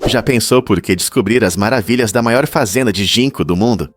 Já pensou por que descobrir as maravilhas da maior fazenda de ginkgo do mundo?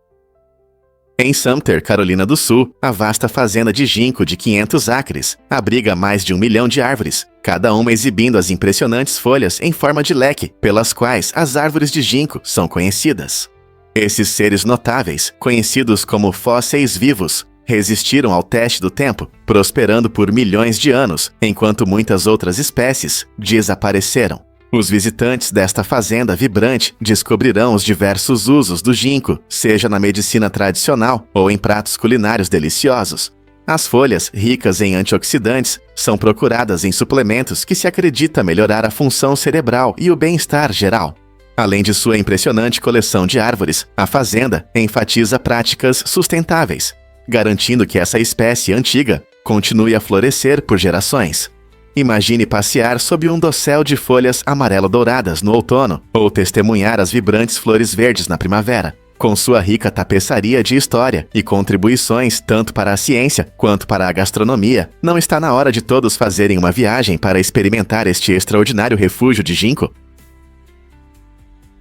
Em Sumter, Carolina do Sul, a vasta fazenda de ginkgo de 500 acres abriga mais de 1 milhão de árvores, cada uma exibindo as impressionantes folhas em forma de leque, pelas quais as árvores de ginkgo são conhecidas. Esses seres notáveis, conhecidos como fósseis vivos, resistiram ao teste do tempo, prosperando por milhões de anos, enquanto muitas outras espécies desapareceram. Os visitantes desta fazenda vibrante descobrirão os diversos usos do ginkgo, seja na medicina tradicional ou em pratos culinários deliciosos. As folhas, ricas em antioxidantes, são procuradas em suplementos que se acredita melhorar a função cerebral e o bem-estar geral. Além de sua impressionante coleção de árvores, a fazenda enfatiza práticas sustentáveis, garantindo que essa espécie antiga continue a florescer por gerações. Imagine passear sob um dossel de folhas amarelo-douradas no outono ou testemunhar as vibrantes flores verdes na primavera. Com sua rica tapeçaria de história e contribuições tanto para a ciência quanto para a gastronomia, não está na hora de todos fazerem uma viagem para experimentar este extraordinário refúgio de ginkgo?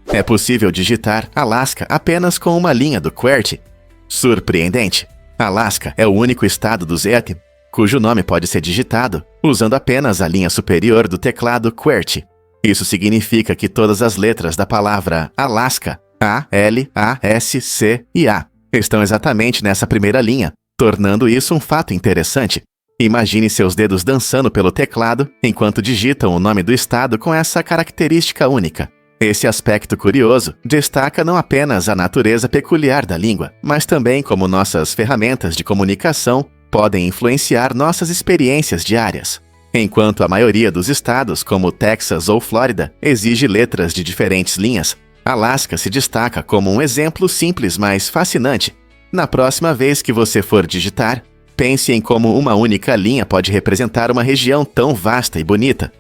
É possível digitar Alaska apenas com uma linha do QWERTY. Surpreendente! Alaska é o único estado do ZET cujo nome pode ser digitado usando apenas a linha superior do teclado QWERTY. Isso significa que todas as letras da palavra Alaska, A, L, A, S, C e A, estão exatamente nessa primeira linha, tornando isso um fato interessante. Imagine seus dedos dançando pelo teclado enquanto digitam o nome do estado com essa característica única. Esse aspecto curioso destaca não apenas a natureza peculiar da língua, mas também como nossas ferramentas de comunicação podem influenciar nossas experiências diárias. Enquanto a maioria dos estados, como Texas ou Flórida, exige letras de diferentes linhas, Alaska se destaca como um exemplo simples, mas fascinante. Na próxima vez que você for digitar, pense em como uma única linha pode representar uma região tão vasta e bonita.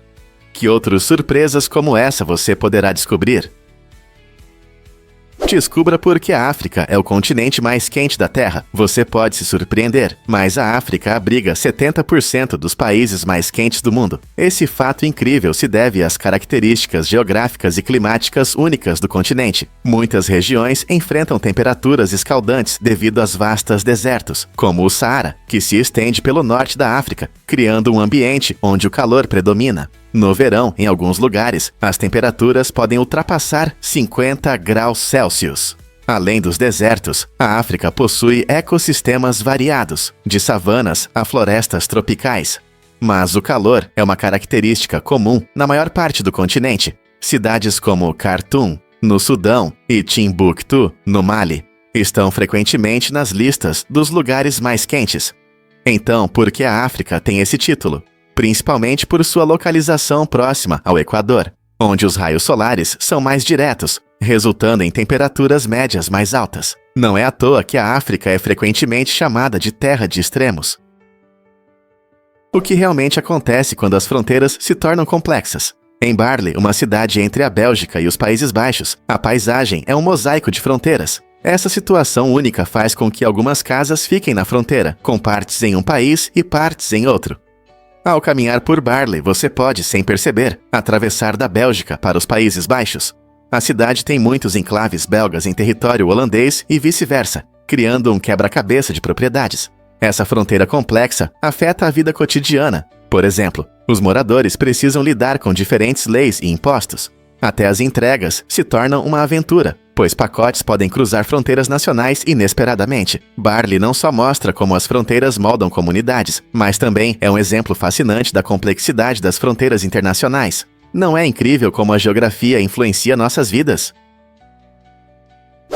Que outras surpresas como essa você poderá descobrir? Descubra por que a África é o continente mais quente da Terra. Você pode se surpreender, mas a África abriga 70% dos países mais quentes do mundo. Esse fato incrível se deve às características geográficas e climáticas únicas do continente. Muitas regiões enfrentam temperaturas escaldantes devido aos vastos desertos, como o Saara, que se estende pelo norte da África, criando um ambiente onde o calor predomina. No verão, em alguns lugares, as temperaturas podem ultrapassar 50 graus Celsius. Além dos desertos, a África possui ecossistemas variados, de savanas a florestas tropicais. Mas o calor é uma característica comum na maior parte do continente. Cidades como Khartoum, no Sudão, e Timbuktu, no Mali, estão frequentemente nas listas dos lugares mais quentes. Então, por que a África tem esse título? Principalmente por sua localização próxima ao Equador, onde os raios solares são mais diretos, resultando em temperaturas médias mais altas. Não é à toa que a África é frequentemente chamada de terra de extremos. O que realmente acontece quando as fronteiras se tornam complexas? Em Barle, uma cidade entre a Bélgica e os Países Baixos, a paisagem é um mosaico de fronteiras. Essa situação única faz com que algumas casas fiquem na fronteira, com partes em um país e partes em outro. Ao caminhar por Barle, você pode, sem perceber, atravessar da Bélgica para os Países Baixos. A cidade tem muitos enclaves belgas em território holandês e vice-versa, criando um quebra-cabeça de propriedades. Essa fronteira complexa afeta a vida cotidiana. Por exemplo, os moradores precisam lidar com diferentes leis e impostos. Até as entregas se tornam uma aventura, pois pacotes podem cruzar fronteiras nacionais inesperadamente. Barle não só mostra como as fronteiras moldam comunidades, mas também é um exemplo fascinante da complexidade das fronteiras internacionais. Não é incrível como a geografia influencia nossas vidas?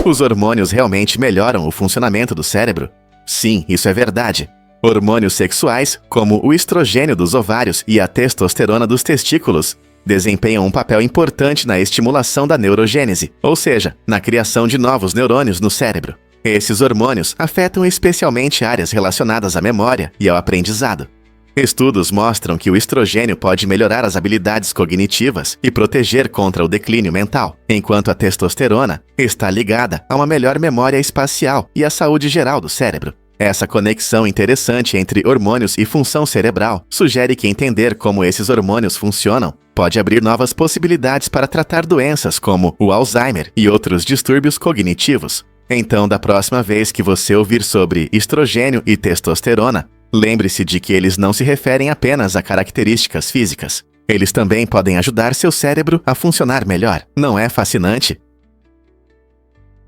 Os hormônios realmente melhoram o funcionamento do cérebro? Sim, isso é verdade. Hormônios sexuais, como o estrogênio dos ovários e a testosterona dos testículos, desempenham um papel importante na estimulação da neurogênese, ou seja, na criação de novos neurônios no cérebro. Esses hormônios afetam especialmente áreas relacionadas à memória e ao aprendizado. Estudos mostram que o estrogênio pode melhorar as habilidades cognitivas e proteger contra o declínio mental, enquanto a testosterona está ligada a uma melhor memória espacial e à saúde geral do cérebro. Essa conexão interessante entre hormônios e função cerebral sugere que entender como esses hormônios funcionam pode abrir novas possibilidades para tratar doenças como o Alzheimer e outros distúrbios cognitivos. Então, da próxima vez que você ouvir sobre estrogênio e testosterona, lembre-se de que eles não se referem apenas a características físicas. Eles também podem ajudar seu cérebro a funcionar melhor. Não é fascinante?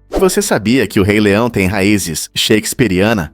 Você sabia que o Rei Leão tem raízes shakespearianas?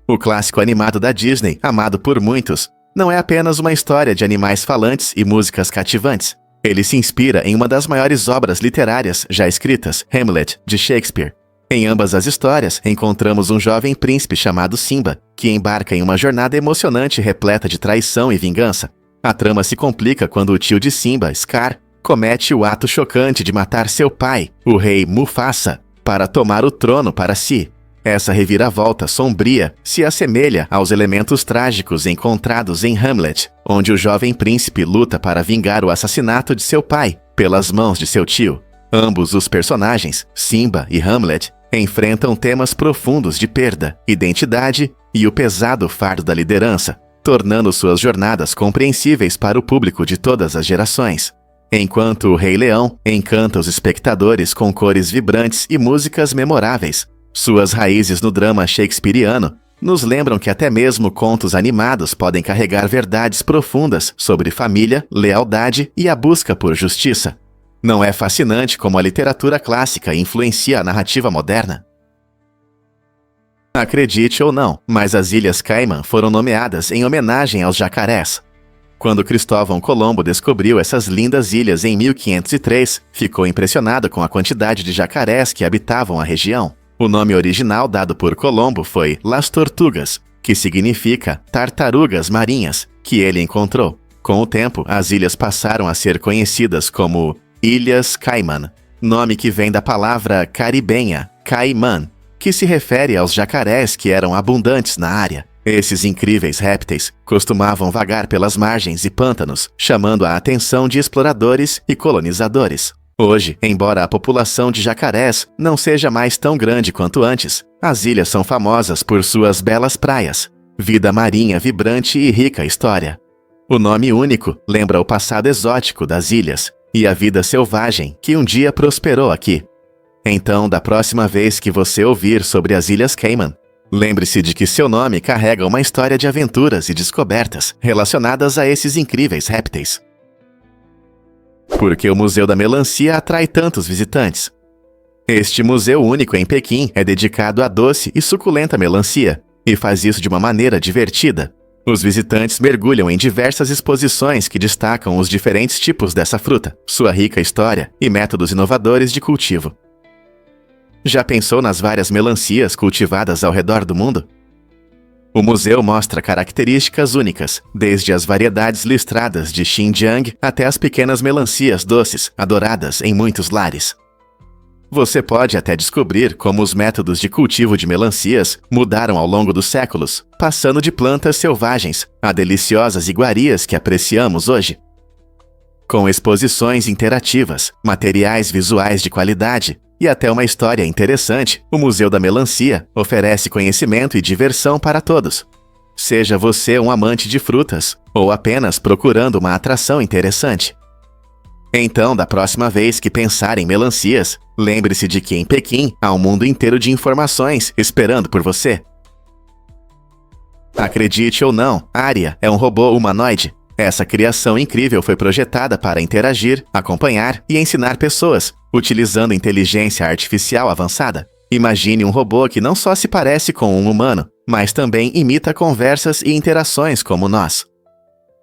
O clássico animado da Disney, amado por muitos, não é apenas uma história de animais falantes e músicas cativantes. Ele se inspira em uma das maiores obras literárias já escritas, Hamlet, de Shakespeare. Em ambas as histórias, encontramos um jovem príncipe chamado Simba, que embarca em uma jornada emocionante repleta de traição e vingança. A trama se complica quando o tio de Simba, Scar, comete o ato chocante de matar seu pai, o rei Mufasa, para tomar o trono para si. Essa reviravolta sombria se assemelha aos elementos trágicos encontrados em Hamlet, onde o jovem príncipe luta para vingar o assassinato de seu pai pelas mãos de seu tio. Ambos os personagens, Simba e Hamlet, enfrentam temas profundos de perda, identidade e o pesado fardo da liderança, tornando suas jornadas compreensíveis para o público de todas as gerações. Enquanto o Rei Leão encanta os espectadores com cores vibrantes e músicas memoráveis, suas raízes no drama shakespeariano nos lembram que até mesmo contos animados podem carregar verdades profundas sobre família, lealdade e a busca por justiça. Não é fascinante como a literatura clássica influencia a narrativa moderna? Acredite ou não, mas as Ilhas Caimã foram nomeadas em homenagem aos jacarés. Quando Cristóvão Colombo descobriu essas lindas ilhas em 1503, ficou impressionado com a quantidade de jacarés que habitavam a região. O nome original dado por Colombo foi Las Tortugas, que significa tartarugas marinhas, que ele encontrou. Com o tempo, as ilhas passaram a ser conhecidas como Ilhas Caimã, nome que vem da palavra caribenha, caimã, que se refere aos jacarés que eram abundantes na área. Esses incríveis répteis costumavam vagar pelas margens e pântanos, chamando a atenção de exploradores e colonizadores. Hoje, embora a população de jacarés não seja mais tão grande quanto antes, as ilhas são famosas por suas belas praias, vida marinha vibrante e rica história. O nome único lembra o passado exótico das ilhas e a vida selvagem que um dia prosperou aqui. Então, da próxima vez que você ouvir sobre as Ilhas Caimã, lembre-se de que seu nome carrega uma história de aventuras e descobertas relacionadas a esses incríveis répteis. Por que o Museu da Melancia atrai tantos visitantes? Este museu único em Pequim é dedicado à doce e suculenta melancia, e faz isso de uma maneira divertida. Os visitantes mergulham em diversas exposições que destacam os diferentes tipos dessa fruta, sua rica história e métodos inovadores de cultivo. Já pensou nas várias melancias cultivadas ao redor do mundo? O museu mostra características únicas, desde as variedades listradas de Xinjiang até as pequenas melancias doces, adoradas em muitos lares. Você pode até descobrir como os métodos de cultivo de melancias mudaram ao longo dos séculos, passando de plantas selvagens a deliciosas iguarias que apreciamos hoje. Com exposições interativas, materiais visuais de qualidade e até uma história interessante, o Museu da Melancia oferece conhecimento e diversão para todos. Seja você um amante de frutas ou apenas procurando uma atração interessante. Então, da próxima vez que pensar em melancias, lembre-se de que em Pequim há um mundo inteiro de informações esperando por você. Acredite ou não, Arya é um robô humanoide. Essa criação incrível foi projetada para interagir, acompanhar e ensinar pessoas, utilizando inteligência artificial avançada. Imagine um robô que não só se parece com um humano, mas também imita conversas e interações como nós.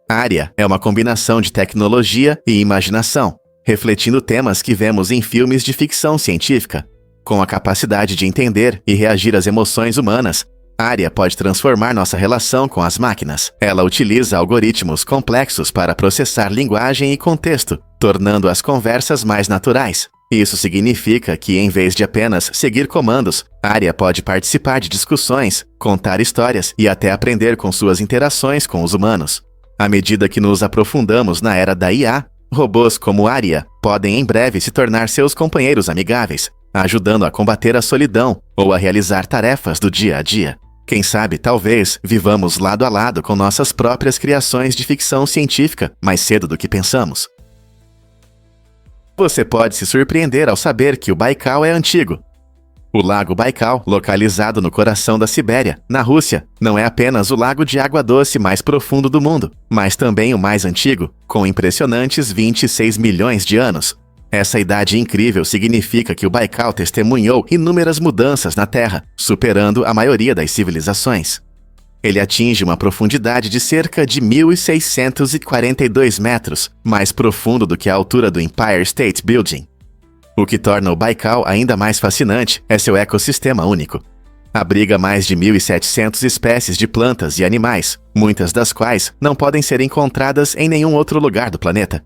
Arya é uma combinação de tecnologia e imaginação, refletindo temas que vemos em filmes de ficção científica. Com a capacidade de entender e reagir às emoções humanas, Arya pode transformar nossa relação com as máquinas. Ela utiliza algoritmos complexos para processar linguagem e contexto, tornando as conversas mais naturais. Isso significa que, em vez de apenas seguir comandos, Arya pode participar de discussões, contar histórias e até aprender com suas interações com os humanos. À medida que nos aprofundamos na era da IA, robôs como Arya podem em breve se tornar seus companheiros amigáveis, ajudando a combater a solidão ou a realizar tarefas do dia a dia. Quem sabe, talvez, vivamos lado a lado com nossas próprias criações de ficção científica mais cedo do que pensamos. Você pode se surpreender ao saber que o Baikal é antigo. O Lago Baikal, localizado no coração da Sibéria, na Rússia, não é apenas o lago de água doce mais profundo do mundo, mas também o mais antigo, com impressionantes 26 milhões de anos. Essa idade incrível significa que o Baikal testemunhou inúmeras mudanças na Terra, superando a maioria das civilizações. Ele atinge uma profundidade de cerca de 1.642 metros, mais profundo do que a altura do Empire State Building. O que torna o Baikal ainda mais fascinante é seu ecossistema único. Abriga mais de 1.700 espécies de plantas e animais, muitas das quais não podem ser encontradas em nenhum outro lugar do planeta.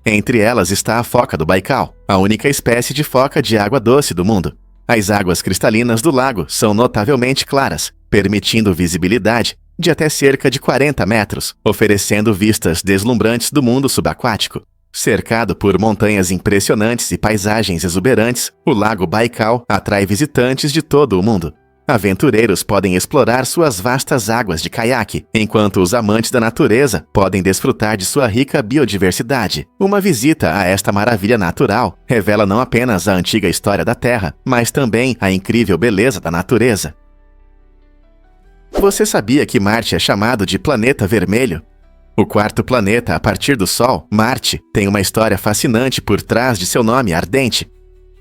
Entre elas está a foca do Baikal, a única espécie de foca de água doce do mundo. As águas cristalinas do lago são notavelmente claras, permitindo visibilidade de até cerca de 40 metros, oferecendo vistas deslumbrantes do mundo subaquático. Cercado por montanhas impressionantes e paisagens exuberantes, o Lago Baikal atrai visitantes de todo o mundo. Aventureiros podem explorar suas vastas águas de caiaque, enquanto os amantes da natureza podem desfrutar de sua rica biodiversidade. Uma visita a esta maravilha natural revela não apenas a antiga história da Terra, mas também a incrível beleza da natureza. Você sabia que Marte é chamado de planeta vermelho? O quarto planeta a partir do Sol, Marte, tem uma história fascinante por trás de seu nome ardente.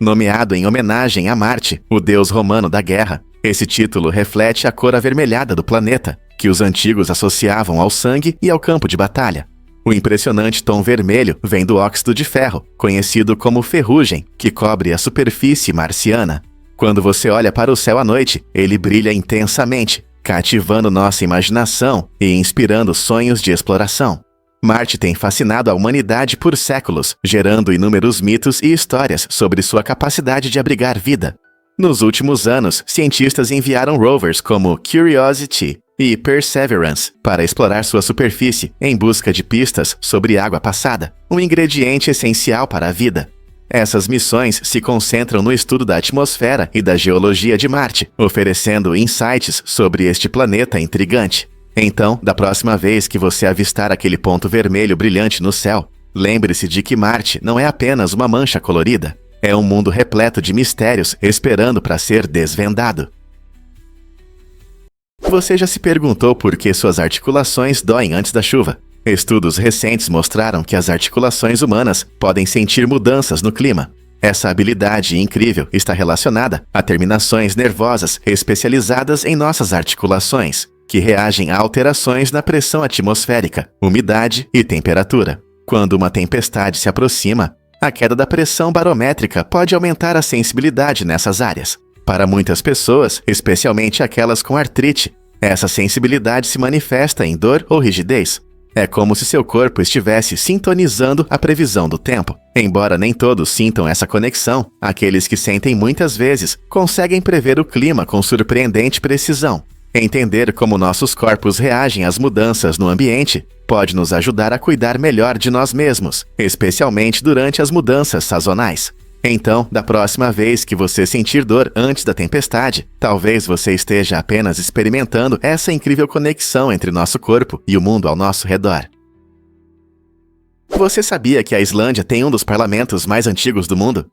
Nomeado em homenagem a Marte, o deus romano da guerra, esse título reflete a cor avermelhada do planeta, que os antigos associavam ao sangue e ao campo de batalha. O impressionante tom vermelho vem do óxido de ferro, conhecido como ferrugem, que cobre a superfície marciana. Quando você olha para o céu à noite, ele brilha intensamente, cativando nossa imaginação e inspirando sonhos de exploração. Marte tem fascinado a humanidade por séculos, gerando inúmeros mitos e histórias sobre sua capacidade de abrigar vida. Nos últimos anos, cientistas enviaram rovers como Curiosity e Perseverance para explorar sua superfície em busca de pistas sobre água passada, um ingrediente essencial para a vida. Essas missões se concentram no estudo da atmosfera e da geologia de Marte, oferecendo insights sobre este planeta intrigante. Então, da próxima vez que você avistar aquele ponto vermelho brilhante no céu, lembre-se de que Marte não é apenas uma mancha colorida. É um mundo repleto de mistérios esperando para ser desvendado. Você já se perguntou por que suas articulações doem antes da chuva? Estudos recentes mostraram que as articulações humanas podem sentir mudanças no clima. Essa habilidade incrível está relacionada a terminações nervosas especializadas em nossas articulações, que reagem a alterações na pressão atmosférica, umidade e temperatura. Quando uma tempestade se aproxima, a queda da pressão barométrica pode aumentar a sensibilidade nessas áreas. Para muitas pessoas, especialmente aquelas com artrite, essa sensibilidade se manifesta em dor ou rigidez. É como se seu corpo estivesse sintonizando a previsão do tempo. Embora nem todos sintam essa conexão, aqueles que sentem muitas vezes conseguem prever o clima com surpreendente precisão. Entender como nossos corpos reagem às mudanças no ambiente pode nos ajudar a cuidar melhor de nós mesmos, especialmente durante as mudanças sazonais. Então, da próxima vez que você sentir dor antes da tempestade, talvez você esteja apenas experimentando essa incrível conexão entre nosso corpo e o mundo ao nosso redor. Você sabia que a Islândia tem um dos parlamentos mais antigos do mundo?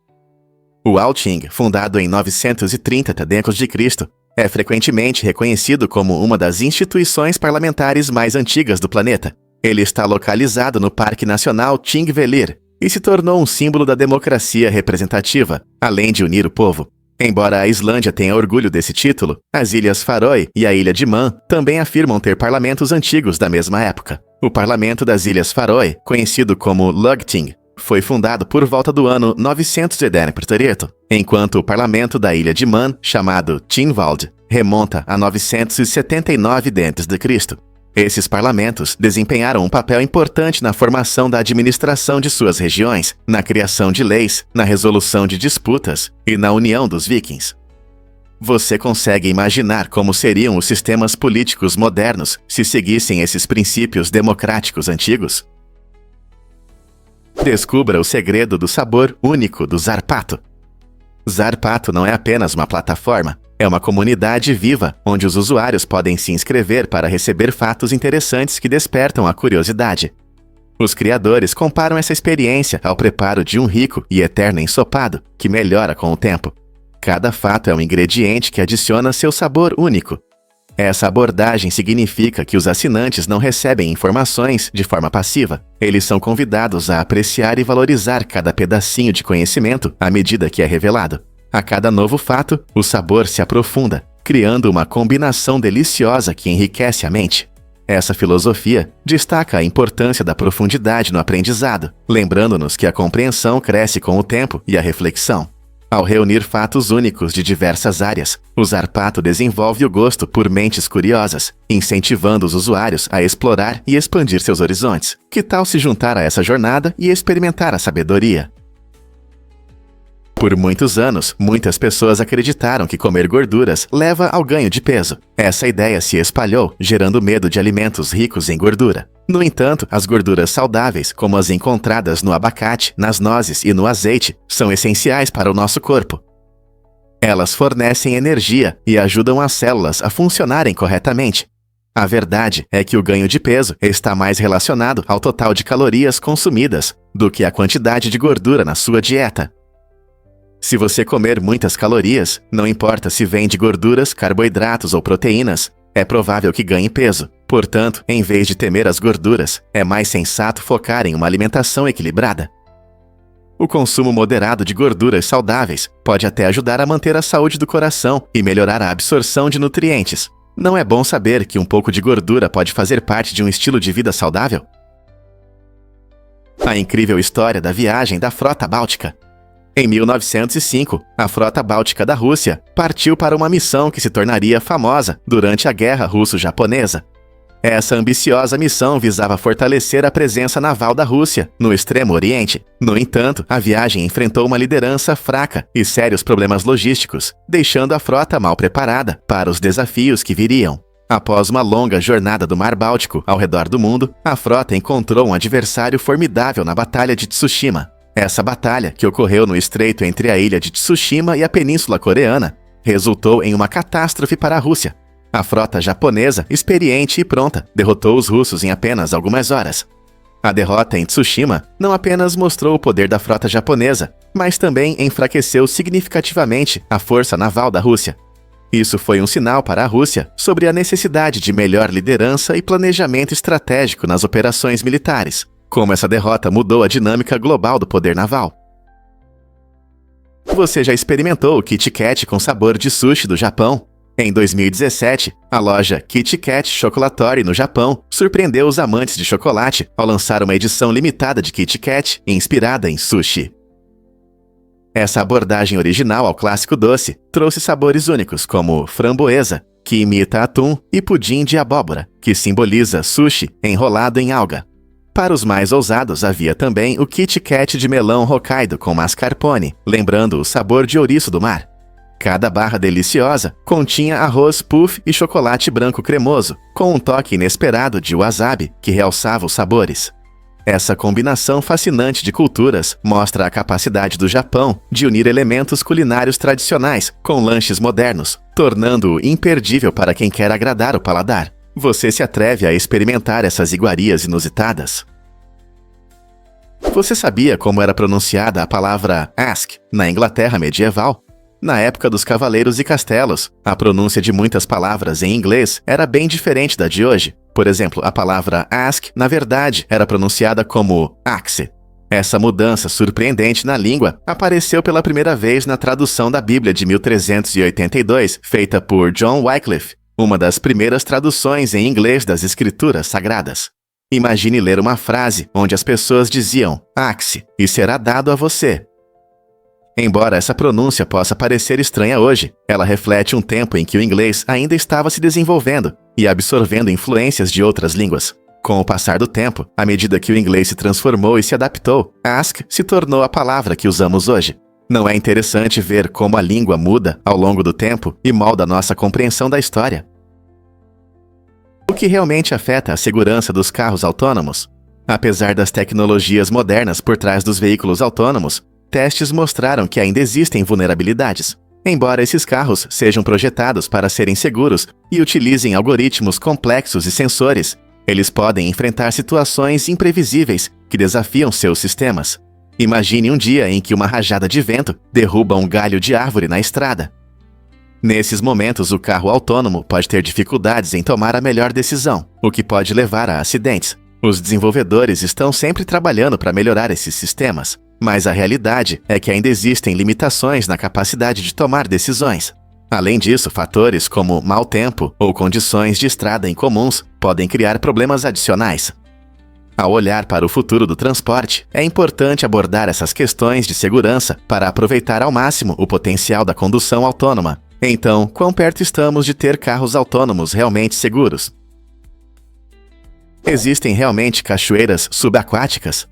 O Althing, fundado em 930 d.C., é frequentemente reconhecido como uma das instituições parlamentares mais antigas do planeta. Ele está localizado no Parque Nacional Thingvellir, e se tornou um símbolo da democracia representativa, além de unir o povo. Embora a Islândia tenha orgulho desse título, as Ilhas Faroe e a Ilha de Man também afirmam ter parlamentos antigos da mesma época. O parlamento das Ilhas Faroe, conhecido como Lagting, foi fundado por volta do ano 900 d.C., enquanto o parlamento da Ilha de Man, chamado Tinwald, remonta a 979 d.C. Esses parlamentos desempenharam um papel importante na formação da administração de suas regiões, na criação de leis, na resolução de disputas e na união dos vikings. Você consegue imaginar como seriam os sistemas políticos modernos se seguissem esses princípios democráticos antigos? Descubra o segredo do sabor único do Zarpato. Zarpato não é apenas uma plataforma, É uma comunidade viva, onde os usuários podem se inscrever para receber fatos interessantes que despertam a curiosidade. Os criadores comparam essa experiência ao preparo de um rico e eterno ensopado, que melhora com o tempo. Cada fato é um ingrediente que adiciona seu sabor único. Essa abordagem significa que os assinantes não recebem informações de forma passiva. Eles são convidados a apreciar e valorizar cada pedacinho de conhecimento à medida que é revelado. A cada novo fato, o sabor se aprofunda, criando uma combinação deliciosa que enriquece a mente. Essa filosofia destaca a importância da profundidade no aprendizado, lembrando-nos que a compreensão cresce com o tempo e a reflexão. Ao reunir fatos únicos de diversas áreas, o Zarpato desenvolve o gosto por mentes curiosas, incentivando os usuários a explorar e expandir seus horizontes. Que tal se juntar a essa jornada e experimentar a sabedoria? Por muitos anos, muitas pessoas acreditaram que comer gorduras leva ao ganho de peso. Essa ideia se espalhou, gerando medo de alimentos ricos em gordura. No entanto, as gorduras saudáveis, como as encontradas no abacate, nas nozes e no azeite, são essenciais para o nosso corpo. Elas fornecem energia e ajudam as células a funcionarem corretamente. A verdade é que o ganho de peso está mais relacionado ao total de calorias consumidas do que à quantidade de gordura na sua dieta. Se você comer muitas calorias, não importa se vem de gorduras, carboidratos ou proteínas, é provável que ganhe peso. Portanto, em vez de temer as gorduras, é mais sensato focar em uma alimentação equilibrada. O consumo moderado de gorduras saudáveis pode até ajudar a manter a saúde do coração e melhorar a absorção de nutrientes. Não é bom saber que um pouco de gordura pode fazer parte de um estilo de vida saudável? A incrível história da viagem da Frota Báltica. Em 1905, a Frota Báltica da Rússia partiu para uma missão que se tornaria famosa durante a Guerra Russo-Japonesa. Essa ambiciosa missão visava fortalecer a presença naval da Rússia no Extremo Oriente. No entanto, a viagem enfrentou uma liderança fraca e sérios problemas logísticos, deixando a frota mal preparada para os desafios que viriam. Após uma longa jornada do Mar Báltico ao redor do mundo, a frota encontrou um adversário formidável na Batalha de Tsushima. Essa batalha, que ocorreu no estreito entre a ilha de Tsushima e a Península Coreana, resultou em uma catástrofe para a Rússia. A frota japonesa, experiente e pronta, derrotou os russos em apenas algumas horas. A derrota em Tsushima não apenas mostrou o poder da frota japonesa, mas também enfraqueceu significativamente a força naval da Rússia. Isso foi um sinal para a Rússia sobre a necessidade de melhor liderança e planejamento estratégico nas operações militares. Como essa derrota mudou a dinâmica global do poder naval. Você já experimentou o Kit Kat com sabor de sushi do Japão? Em 2017, a loja Kit Kat Chocolatori no Japão surpreendeu os amantes de chocolate ao lançar uma edição limitada de Kit Kat inspirada em sushi. Essa abordagem original ao clássico doce trouxe sabores únicos como framboesa, que imita atum, e pudim de abóbora, que simboliza sushi enrolado em alga. Para os mais ousados, havia também o Kit Kat de melão Hokkaido com mascarpone, lembrando o sabor de ouriço do mar. Cada barra deliciosa continha arroz puff e chocolate branco cremoso, com um toque inesperado de wasabi que realçava os sabores. Essa combinação fascinante de culturas mostra a capacidade do Japão de unir elementos culinários tradicionais com lanches modernos, tornando-o imperdível para quem quer agradar o paladar. Você se atreve a experimentar essas iguarias inusitadas? Você sabia como era pronunciada a palavra ask na Inglaterra medieval? Na época dos cavaleiros e castelos, a pronúncia de muitas palavras em inglês era bem diferente da de hoje. Por exemplo, a palavra ask, na verdade, era pronunciada como axe. Essa mudança surpreendente na língua apareceu pela primeira vez na tradução da Bíblia de 1382, feita por John Wycliffe, uma das primeiras traduções em inglês das Escrituras Sagradas. Imagine ler uma frase onde as pessoas diziam axe e será dado a você. Embora essa pronúncia possa parecer estranha hoje, ela reflete um tempo em que o inglês ainda estava se desenvolvendo e absorvendo influências de outras línguas. Com o passar do tempo, à medida que o inglês se transformou e se adaptou, ask se tornou a palavra que usamos hoje. Não é interessante ver como a língua muda ao longo do tempo e molda nossa compreensão da história? O que realmente afeta a segurança dos carros autônomos? Apesar das tecnologias modernas por trás dos veículos autônomos, testes mostraram que ainda existem vulnerabilidades. Embora esses carros sejam projetados para serem seguros e utilizem algoritmos complexos e sensores, eles podem enfrentar situações imprevisíveis que desafiam seus sistemas. Imagine um dia em que uma rajada de vento derruba um galho de árvore na estrada. Nesses momentos, o carro autônomo pode ter dificuldades em tomar a melhor decisão, o que pode levar a acidentes. Os desenvolvedores estão sempre trabalhando para melhorar esses sistemas, mas a realidade é que ainda existem limitações na capacidade de tomar decisões. Além disso, fatores como mau tempo ou condições de estrada incomuns podem criar problemas adicionais. Ao olhar para o futuro do transporte, é importante abordar essas questões de segurança para aproveitar ao máximo o potencial da condução autônoma. Então, quão perto estamos de ter carros autônomos realmente seguros? Existem realmente cachoeiras subaquáticas?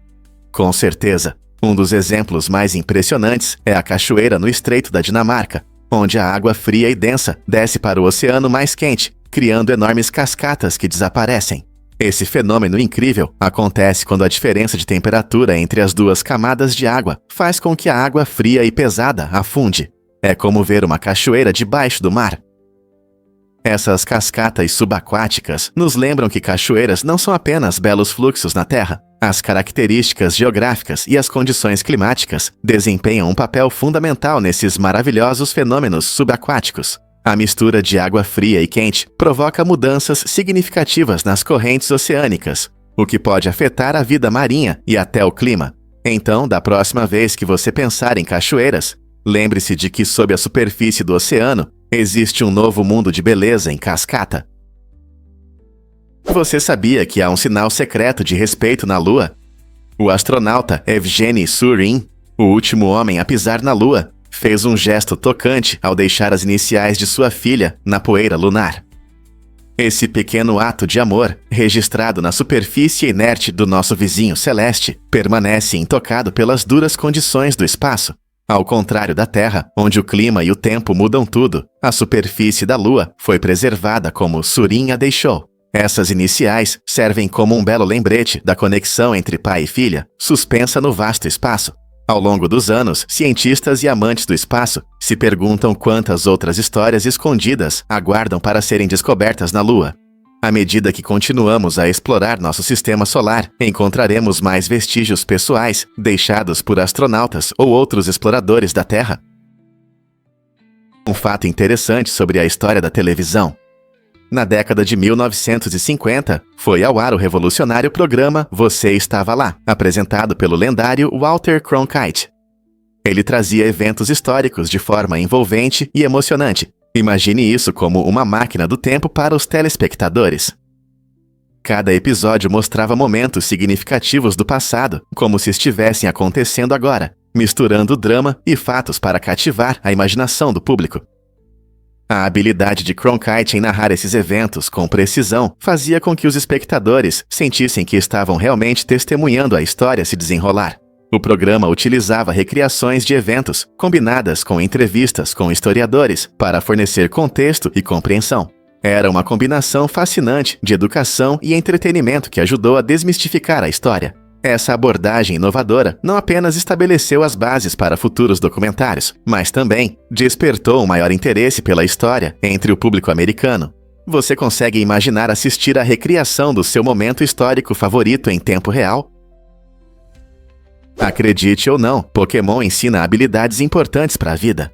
Com certeza. Um dos exemplos mais impressionantes é a cachoeira no Estreito da Dinamarca, onde a água fria e densa desce para o oceano mais quente, criando enormes cascatas que desaparecem. Esse fenômeno incrível acontece quando a diferença de temperatura entre as duas camadas de água faz com que a água fria e pesada afunde. É como ver uma cachoeira debaixo do mar. Essas cascatas subaquáticas nos lembram que cachoeiras não são apenas belos fluxos na Terra. As características geográficas e as condições climáticas desempenham um papel fundamental nesses maravilhosos fenômenos subaquáticos. A mistura de água fria e quente provoca mudanças significativas nas correntes oceânicas, o que pode afetar a vida marinha e até o clima. Então, da próxima vez que você pensar em cachoeiras, lembre-se de que sob a superfície do oceano existe um novo mundo de beleza em cascata. Você sabia que há um sinal secreto de respeito na Lua? O astronauta Evgeny Surin, o último homem a pisar na Lua, fez um gesto tocante ao deixar as iniciais de sua filha na poeira lunar. Esse pequeno ato de amor, registrado na superfície inerte do nosso vizinho celeste, permanece intocado pelas duras condições do espaço. Ao contrário da Terra, onde o clima e o tempo mudam tudo, a superfície da Lua foi preservada como Surin a deixou. Essas iniciais servem como um belo lembrete da conexão entre pai e filha, suspensa no vasto espaço. Ao longo dos anos, cientistas e amantes do espaço se perguntam quantas outras histórias escondidas aguardam para serem descobertas na Lua. À medida que continuamos a explorar nosso sistema solar, encontraremos mais vestígios pessoais deixados por astronautas ou outros exploradores da Terra. Um fato interessante sobre a história da televisão. Na década de 1950, foi ao ar o revolucionário programa Você Estava Lá, apresentado pelo lendário Walter Cronkite. Ele trazia eventos históricos de forma envolvente e emocionante. Imagine isso como uma máquina do tempo para os telespectadores. Cada episódio mostrava momentos significativos do passado, como se estivessem acontecendo agora, misturando drama e fatos para cativar a imaginação do público. A habilidade de Cronkite em narrar esses eventos com precisão fazia com que os espectadores sentissem que estavam realmente testemunhando a história se desenrolar. O programa utilizava recriações de eventos, combinadas com entrevistas com historiadores, para fornecer contexto e compreensão. Era uma combinação fascinante de educação e entretenimento que ajudou a desmistificar a história. Essa abordagem inovadora não apenas estabeleceu as bases para futuros documentários, mas também despertou um maior interesse pela história entre o público americano. Você consegue imaginar assistir à recriação do seu momento histórico favorito em tempo real? Acredite ou não, Pokémon ensina habilidades importantes para a vida.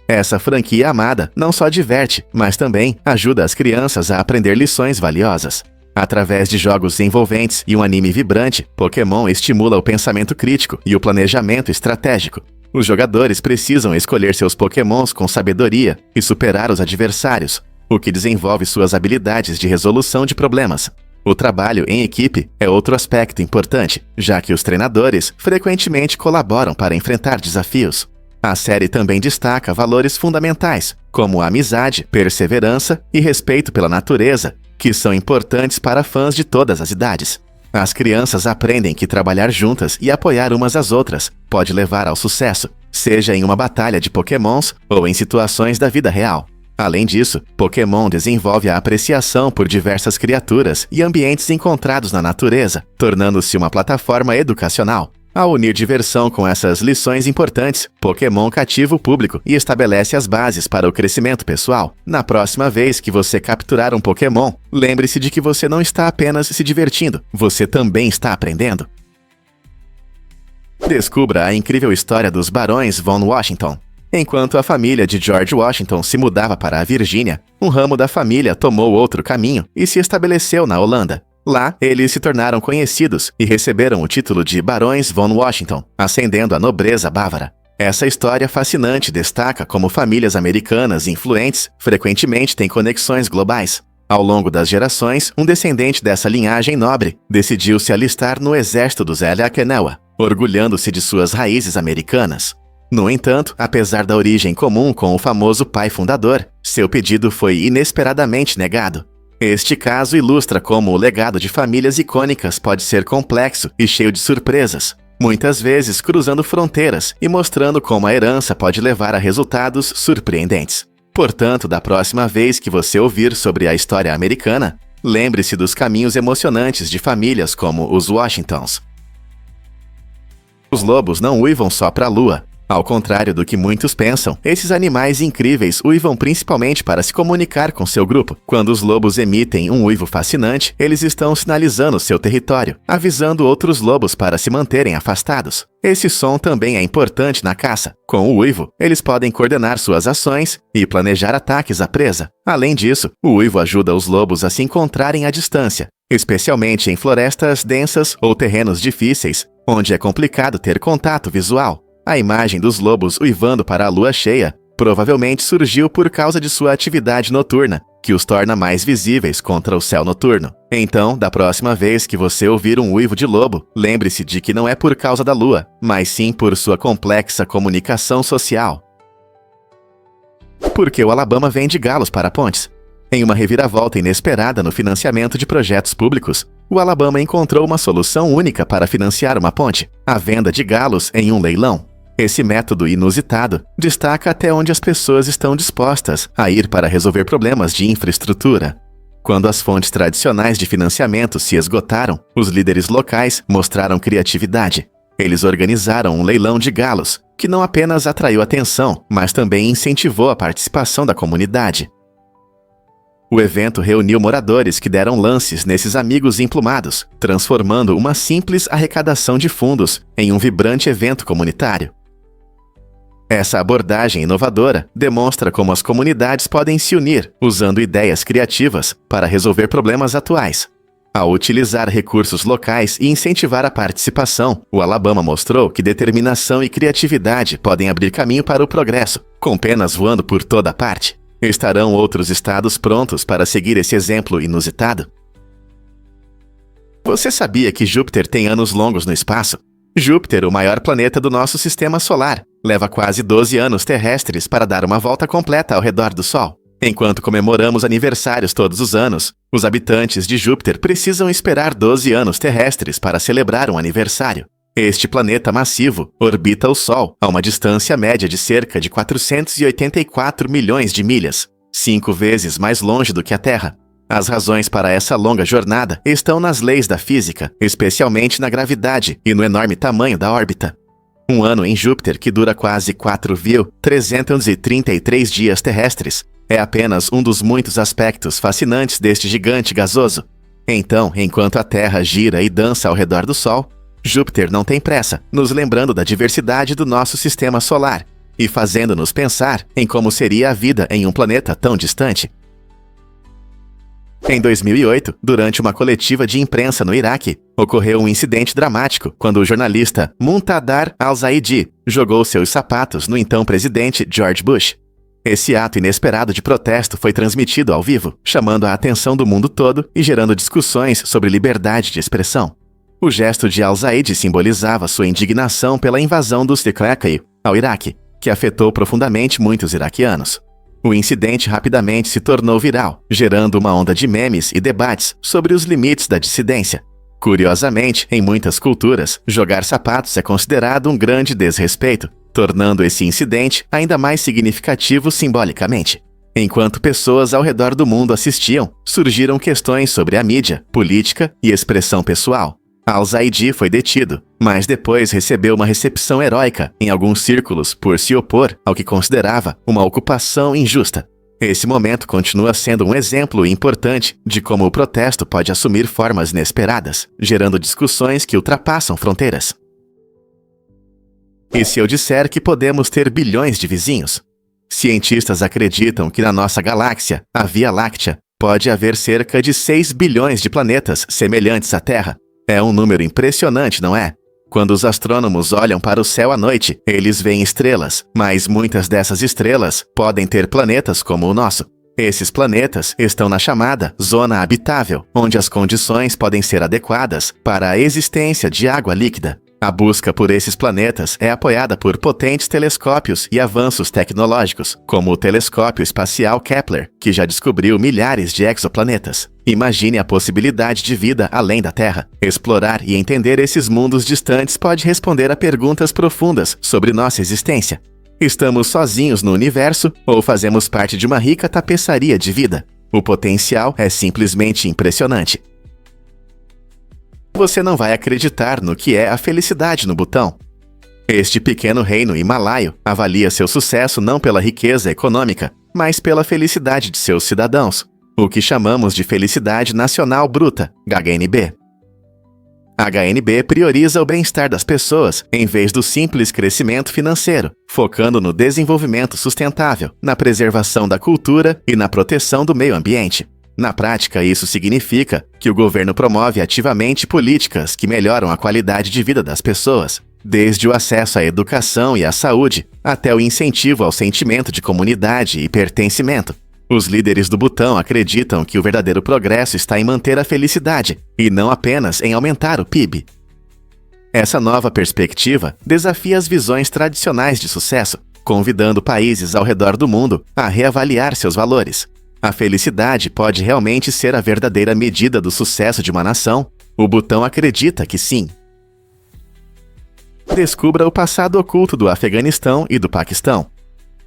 Essa franquia amada não só diverte, mas também ajuda as crianças a aprender lições valiosas. Através de jogos envolventes e um anime vibrante, Pokémon estimula o pensamento crítico e o planejamento estratégico. Os jogadores precisam escolher seus Pokémons com sabedoria e superar os adversários, o que desenvolve suas habilidades de resolução de problemas. O trabalho em equipe é outro aspecto importante, já que os treinadores frequentemente colaboram para enfrentar desafios. A série também destaca valores fundamentais, como a amizade, perseverança e respeito pela natureza, que são importantes para fãs de todas as idades. As crianças aprendem que trabalhar juntas e apoiar umas às outras pode levar ao sucesso, seja em uma batalha de Pokémons ou em situações da vida real. Além disso, Pokémon desenvolve a apreciação por diversas criaturas e ambientes encontrados na natureza, tornando-se uma plataforma educacional. Ao unir diversão com essas lições importantes, Pokémon cativa o público e estabelece as bases para o crescimento pessoal. Na próxima vez que você capturar um Pokémon, lembre-se de que você não está apenas se divertindo, você também está aprendendo. Descubra a incrível história dos Barões von Washington. Enquanto a família de George Washington se mudava para a Virgínia, um ramo da família tomou outro caminho e se estabeleceu na Holanda. Lá, eles se tornaram conhecidos e receberam o título de Barões von Washington, ascendendo à nobreza bávara. Essa história fascinante destaca como famílias americanas influentes frequentemente têm conexões globais. Ao longo das gerações, um descendente dessa linhagem nobre decidiu se alistar no exército dos Eliakenawa, orgulhando-se de suas raízes americanas. No entanto, apesar da origem comum com o famoso pai fundador, seu pedido foi inesperadamente negado. Este caso ilustra como o legado de famílias icônicas pode ser complexo e cheio de surpresas, muitas vezes cruzando fronteiras e mostrando como a herança pode levar a resultados surpreendentes. Portanto, da próxima vez que você ouvir sobre a história americana, lembre-se dos caminhos emocionantes de famílias como os Washingtons. Os lobos não uivam só para a lua. Ao contrário do que muitos pensam, esses animais incríveis uivam principalmente para se comunicar com seu grupo. Quando os lobos emitem um uivo fascinante, eles estão sinalizando seu território, avisando outros lobos para se manterem afastados. Esse som também é importante na caça. Com o uivo, eles podem coordenar suas ações e planejar ataques à presa. Além disso, o uivo ajuda os lobos a se encontrarem à distância, especialmente em florestas densas ou terrenos difíceis, onde é complicado ter contato visual. A imagem dos lobos uivando para a lua cheia provavelmente surgiu por causa de sua atividade noturna, que os torna mais visíveis contra o céu noturno. Então, da próxima vez que você ouvir um uivo de lobo, lembre-se de que não é por causa da lua, mas sim por sua complexa comunicação social. Por que o Alabama vende galos para pontes? Em uma reviravolta inesperada no financiamento de projetos públicos, o Alabama encontrou uma solução única para financiar uma ponte: a venda de galos em um leilão. Esse método inusitado destaca até onde as pessoas estão dispostas a ir para resolver problemas de infraestrutura. Quando as fontes tradicionais de financiamento se esgotaram, os líderes locais mostraram criatividade. Eles organizaram um leilão de galos, que não apenas atraiu atenção, mas também incentivou a participação da comunidade. O evento reuniu moradores que deram lances nesses amigos emplumados, transformando uma simples arrecadação de fundos em um vibrante evento comunitário. Essa abordagem inovadora demonstra como as comunidades podem se unir usando ideias criativas para resolver problemas atuais. Ao utilizar recursos locais e incentivar a participação, o Alabama mostrou que determinação e criatividade podem abrir caminho para o progresso, com penas voando por toda parte. Estarão outros estados prontos para seguir esse exemplo inusitado? Você sabia que Júpiter tem anos longos no espaço? Júpiter, o maior planeta do nosso sistema solar, leva quase 12 anos terrestres para dar uma volta completa ao redor do Sol. Enquanto comemoramos aniversários todos os anos, os habitantes de Júpiter precisam esperar 12 anos terrestres para celebrar um aniversário. Este planeta massivo orbita o Sol a uma distância média de cerca de 484 milhões de milhas, 5 vezes mais longe do que a Terra. As razões para essa longa jornada estão nas leis da física, especialmente na gravidade e no enorme tamanho da órbita. Um ano em Júpiter, que dura quase 4.333 dias terrestres, é apenas um dos muitos aspectos fascinantes deste gigante gasoso. Então, enquanto a Terra gira e dança ao redor do Sol, Júpiter não tem pressa, nos lembrando da diversidade do nosso sistema solar e fazendo-nos pensar em como seria a vida em um planeta tão distante. Em 2008, durante uma coletiva de imprensa no Iraque, ocorreu um incidente dramático quando o jornalista Muntadar al-Zaidi jogou seus sapatos no então presidente George Bush. Esse ato inesperado de protesto foi transmitido ao vivo, chamando a atenção do mundo todo e gerando discussões sobre liberdade de expressão. O gesto de al-Zaidi simbolizava sua indignação pela invasão dos Tkhlaqi ao Iraque, que afetou profundamente muitos iraquianos. O incidente rapidamente se tornou viral, gerando uma onda de memes e debates sobre os limites da dissidência. Curiosamente, em muitas culturas, jogar sapatos é considerado um grande desrespeito, tornando esse incidente ainda mais significativo simbolicamente. Enquanto pessoas ao redor do mundo assistiam, surgiram questões sobre a mídia, política e expressão pessoal. Al-Zaidi foi detido, mas depois recebeu uma recepção heróica em alguns círculos por se opor ao que considerava uma ocupação injusta. Esse momento continua sendo um exemplo importante de como o protesto pode assumir formas inesperadas, gerando discussões que ultrapassam fronteiras. E se eu disser que podemos ter bilhões de vizinhos? Cientistas acreditam que na nossa galáxia, a Via Láctea, pode haver cerca de 6 bilhões de planetas semelhantes à Terra. É um número impressionante, não é? Quando os astrônomos olham para o céu à noite, eles veem estrelas, mas muitas dessas estrelas podem ter planetas como o nosso. Esses planetas estão na chamada zona habitável, onde as condições podem ser adequadas para a existência de água líquida. A busca por esses planetas é apoiada por potentes telescópios e avanços tecnológicos, como o telescópio espacial Kepler, que já descobriu milhares de exoplanetas. Imagine a possibilidade de vida além da Terra. Explorar e entender esses mundos distantes pode responder a perguntas profundas sobre nossa existência. Estamos sozinhos no universo ou fazemos parte de uma rica tapeçaria de vida? O potencial é simplesmente impressionante. Você não vai acreditar no que é a felicidade no Butão. Este pequeno reino himalaio avalia seu sucesso não pela riqueza econômica, mas pela felicidade de seus cidadãos, o que chamamos de Felicidade Nacional Bruta, HNB. A HNB prioriza o bem-estar das pessoas em vez do simples crescimento financeiro, focando no desenvolvimento sustentável, na preservação da cultura e na proteção do meio ambiente. Na prática, isso significa que o governo promove ativamente políticas que melhoram a qualidade de vida das pessoas, desde o acesso à educação e à saúde, até o incentivo ao sentimento de comunidade e pertencimento. Os líderes do Butão acreditam que o verdadeiro progresso está em manter a felicidade, e não apenas em aumentar o PIB. Essa nova perspectiva desafia as visões tradicionais de sucesso, convidando países ao redor do mundo a reavaliar seus valores. A felicidade pode realmente ser a verdadeira medida do sucesso de uma nação? O Butão acredita que sim. Descubra o passado oculto do Afeganistão e do Paquistão.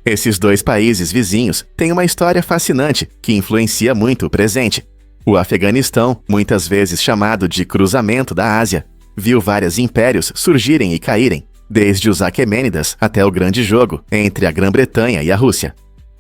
Esses dois países vizinhos têm uma história fascinante que influencia muito o presente. O Afeganistão, muitas vezes chamado de cruzamento da Ásia, viu vários impérios surgirem e caírem, desde os Aquemênidas até o Grande Jogo entre a Grã-Bretanha e a Rússia.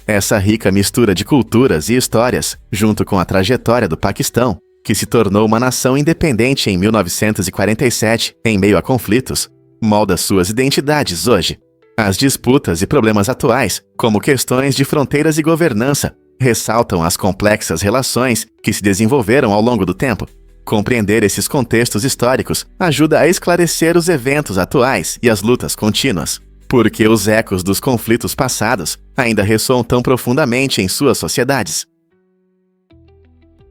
Essa rica mistura de culturas e histórias, junto com a trajetória do Paquistão, que se tornou uma nação independente em 1947 em meio a conflitos, molda suas identidades hoje. As disputas e problemas atuais, como questões de fronteiras e governança, ressaltam as complexas relações que se desenvolveram ao longo do tempo. Compreender esses contextos históricos ajuda a esclarecer os eventos atuais e as lutas contínuas, porque os ecos dos conflitos passados ainda ressoam tão profundamente em suas sociedades.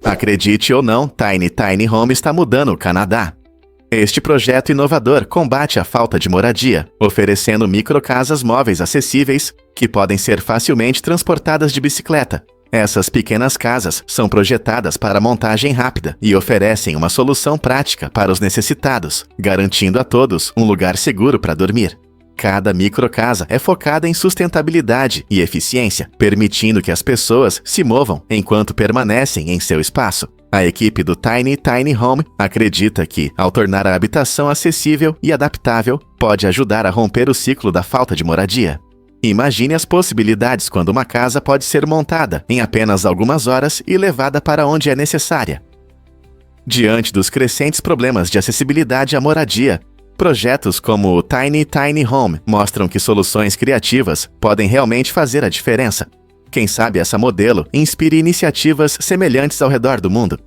Acredite ou não, Tiny Home está mudando o Canadá. Este projeto inovador combate a falta de moradia, oferecendo microcasas móveis acessíveis que podem ser facilmente transportadas de bicicleta. Essas pequenas casas são projetadas para montagem rápida e oferecem uma solução prática para os necessitados, garantindo a todos um lugar seguro para dormir. Cada microcasa é focada em sustentabilidade e eficiência, permitindo que as pessoas se movam enquanto permanecem em seu espaço. A equipe do Tiny Home acredita que, ao tornar a habitação acessível e adaptável, pode ajudar a romper o ciclo da falta de moradia. Imagine as possibilidades quando uma casa pode ser montada em apenas algumas horas e levada para onde é necessária. Diante dos crescentes problemas de acessibilidade à moradia, projetos como o Tiny Home mostram que soluções criativas podem realmente fazer a diferença. Quem sabe essa modelo inspire iniciativas semelhantes ao redor do mundo.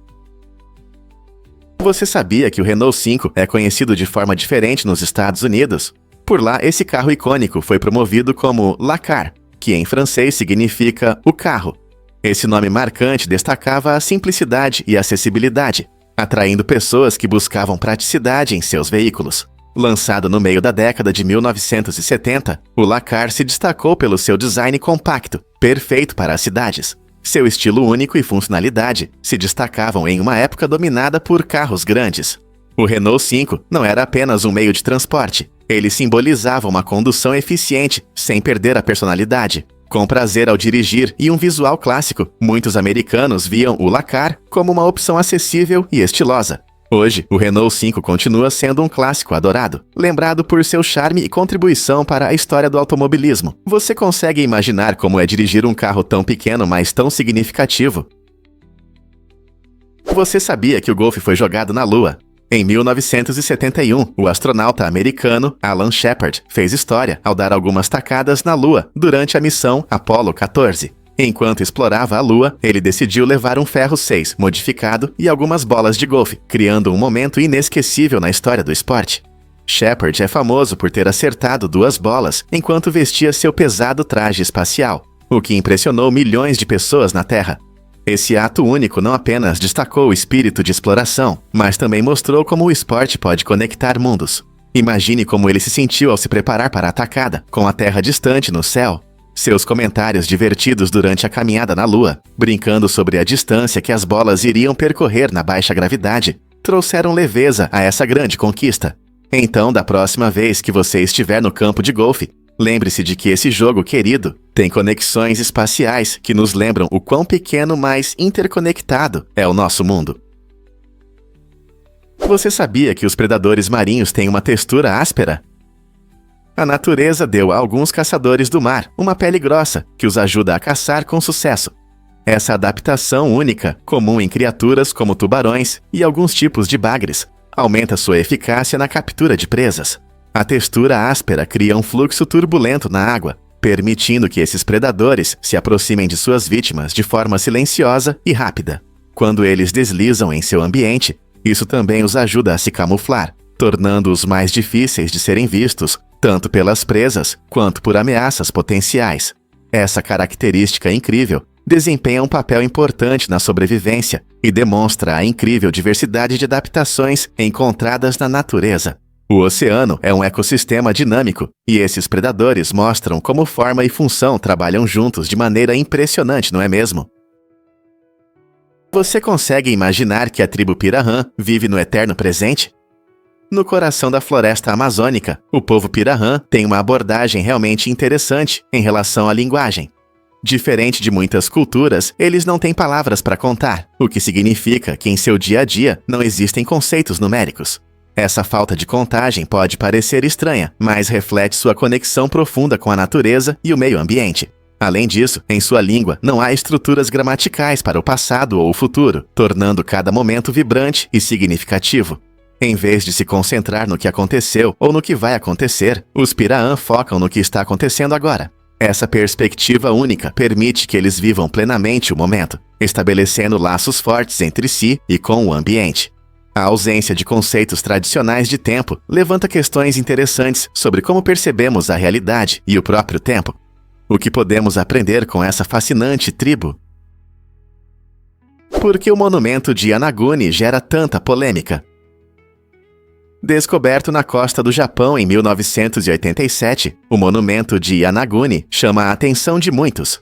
Você sabia que o Renault 5 é conhecido de forma diferente nos Estados Unidos? Por lá, esse carro icônico foi promovido como La Car, que em francês significa o carro. Esse nome marcante destacava a simplicidade e acessibilidade, atraindo pessoas que buscavam praticidade em seus veículos. Lançado no meio da década de 1970, o La Car se destacou pelo seu design compacto, perfeito para as cidades. Seu estilo único e funcionalidade se destacavam em uma época dominada por carros grandes. O Renault 5 não era apenas um meio de transporte, ele simbolizava uma condução eficiente, sem perder a personalidade. Com prazer ao dirigir e um visual clássico, muitos americanos viam o La Car como uma opção acessível e estilosa. Hoje, o Renault 5 continua sendo um clássico adorado, lembrado por seu charme e contribuição para a história do automobilismo. Você consegue imaginar como é dirigir um carro tão pequeno, mas tão significativo? Você sabia que o Golf foi jogado na Lua? Em 1971, o astronauta americano Alan Shepard fez história ao dar algumas tacadas na Lua durante a missão Apollo 14. Enquanto explorava a Lua, ele decidiu levar um ferro 6 modificado e algumas bolas de golfe, criando um momento inesquecível na história do esporte. Shepard é famoso por ter acertado 2 bolas enquanto vestia seu pesado traje espacial, o que impressionou milhões de pessoas na Terra. Esse ato único não apenas destacou o espírito de exploração, mas também mostrou como o esporte pode conectar mundos. Imagine como ele se sentiu ao se preparar para a atacada, com a Terra distante no céu. Seus comentários divertidos durante a caminhada na Lua, brincando sobre a distância que as bolas iriam percorrer na baixa gravidade, trouxeram leveza a essa grande conquista. Então, da próxima vez que você estiver no campo de golfe, lembre-se de que esse jogo querido tem conexões espaciais que nos lembram o quão pequeno, mas interconectado é o nosso mundo. Você sabia que os predadores marinhos têm uma textura áspera? A natureza deu a alguns caçadores do mar uma pele grossa que os ajuda a caçar com sucesso. Essa adaptação única, comum em criaturas como tubarões e alguns tipos de bagres, aumenta sua eficácia na captura de presas. A textura áspera cria um fluxo turbulento na água, permitindo que esses predadores se aproximem de suas vítimas de forma silenciosa e rápida. Quando eles deslizam em seu ambiente, isso também os ajuda a se camuflar, tornando-os mais difíceis de serem vistos, tanto pelas presas quanto por ameaças potenciais. Essa característica incrível desempenha um papel importante na sobrevivência e demonstra a incrível diversidade de adaptações encontradas na natureza. O oceano é um ecossistema dinâmico, e esses predadores mostram como forma e função trabalham juntos de maneira impressionante, não é mesmo? Você consegue imaginar que a tribo Pirahã vive no eterno presente? No coração da floresta amazônica, o povo Pirahã tem uma abordagem realmente interessante em relação à linguagem. Diferente de muitas culturas, eles não têm palavras para contar, o que significa que em seu dia a dia não existem conceitos numéricos. Essa falta de contagem pode parecer estranha, mas reflete sua conexão profunda com a natureza e o meio ambiente. Além disso, em sua língua não há estruturas gramaticais para o passado ou o futuro, tornando cada momento vibrante e significativo. Em vez de se concentrar no que aconteceu ou no que vai acontecer, os Pirahã focam no que está acontecendo agora. Essa perspectiva única permite que eles vivam plenamente o momento, estabelecendo laços fortes entre si e com o ambiente. A ausência de conceitos tradicionais de tempo levanta questões interessantes sobre como percebemos a realidade e o próprio tempo. O que podemos aprender com essa fascinante tribo? Por que o monumento de Yanaguni gera tanta polêmica? Descoberto na costa do Japão em 1987, o monumento de Yanaguni chama a atenção de muitos.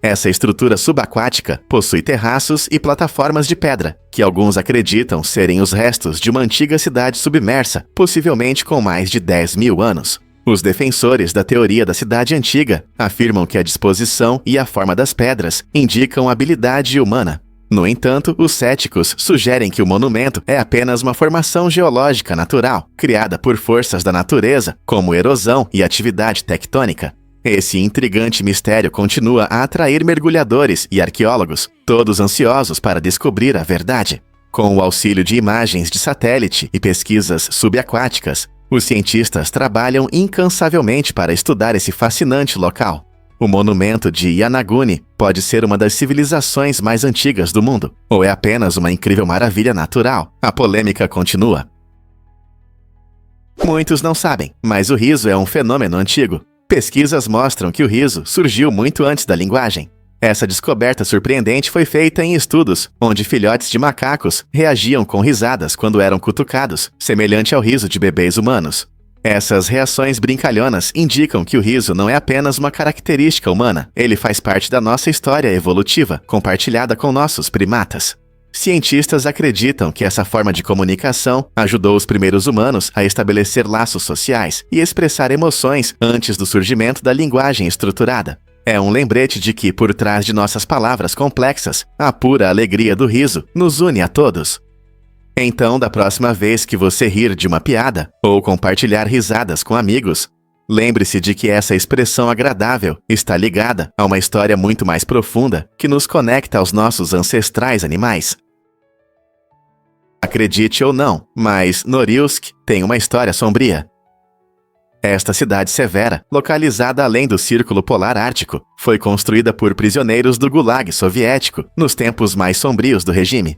Essa estrutura subaquática possui terraços e plataformas de pedra, que alguns acreditam serem os restos de uma antiga cidade submersa, possivelmente com mais de 10 mil anos. Os defensores da teoria da cidade antiga afirmam que a disposição e a forma das pedras indicam habilidade humana. No entanto, os céticos sugerem que o monumento é apenas uma formação geológica natural, criada por forças da natureza, como erosão e atividade tectônica. Esse intrigante mistério continua a atrair mergulhadores e arqueólogos, todos ansiosos para descobrir a verdade. Com o auxílio de imagens de satélite e pesquisas subaquáticas, os cientistas trabalham incansavelmente para estudar esse fascinante local. O monumento de Yanaguni pode ser uma das civilizações mais antigas do mundo, ou é apenas uma incrível maravilha natural? A polêmica continua. Muitos não sabem, mas o riso é um fenômeno antigo. Pesquisas mostram que o riso surgiu muito antes da linguagem. Essa descoberta surpreendente foi feita em estudos, onde filhotes de macacos reagiam com risadas quando eram cutucados, semelhante ao riso de bebês humanos. Essas reações brincalhonas indicam que o riso não é apenas uma característica humana, ele faz parte da nossa história evolutiva, compartilhada com nossos primatas. Cientistas acreditam que essa forma de comunicação ajudou os primeiros humanos a estabelecer laços sociais e expressar emoções antes do surgimento da linguagem estruturada. É um lembrete de que, por trás de nossas palavras complexas, a pura alegria do riso nos une a todos. Então, da próxima vez que você rir de uma piada ou compartilhar risadas com amigos, lembre-se de que essa expressão agradável está ligada a uma história muito mais profunda que nos conecta aos nossos ancestrais animais. Acredite ou não, mas Norilsk tem uma história sombria. Esta cidade severa, localizada além do Círculo Polar Ártico, foi construída por prisioneiros do Gulag soviético nos tempos mais sombrios do regime.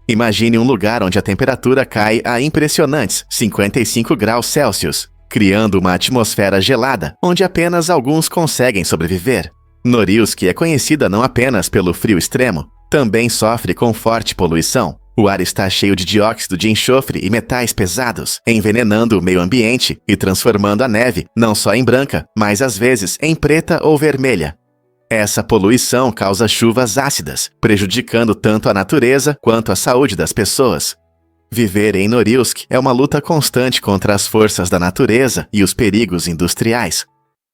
Imagine um lugar onde a temperatura cai a impressionantes 55 graus Celsius, criando uma atmosfera gelada onde apenas alguns conseguem sobreviver. Norilsk é conhecida não apenas pelo frio extremo, também sofre com forte poluição. O ar está cheio de dióxido de enxofre e metais pesados, envenenando o meio ambiente e transformando a neve não só em branca, mas às vezes em preta ou vermelha. Essa poluição causa chuvas ácidas, prejudicando tanto a natureza quanto a saúde das pessoas. Viver em Norilsk é uma luta constante contra as forças da natureza e os perigos industriais.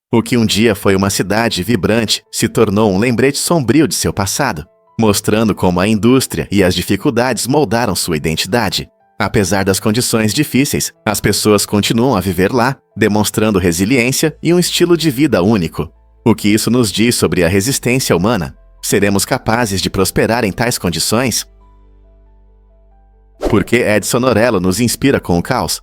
O que um dia foi uma cidade vibrante se tornou um lembrete sombrio de seu passado, mostrando como a indústria e as dificuldades moldaram sua identidade. Apesar das condições difíceis, as pessoas continuam a viver lá, demonstrando resiliência e um estilo de vida único. O que isso nos diz sobre a resistência humana? Seremos capazes de prosperar em tais condições? Por que Edson Orello nos inspira com o caos?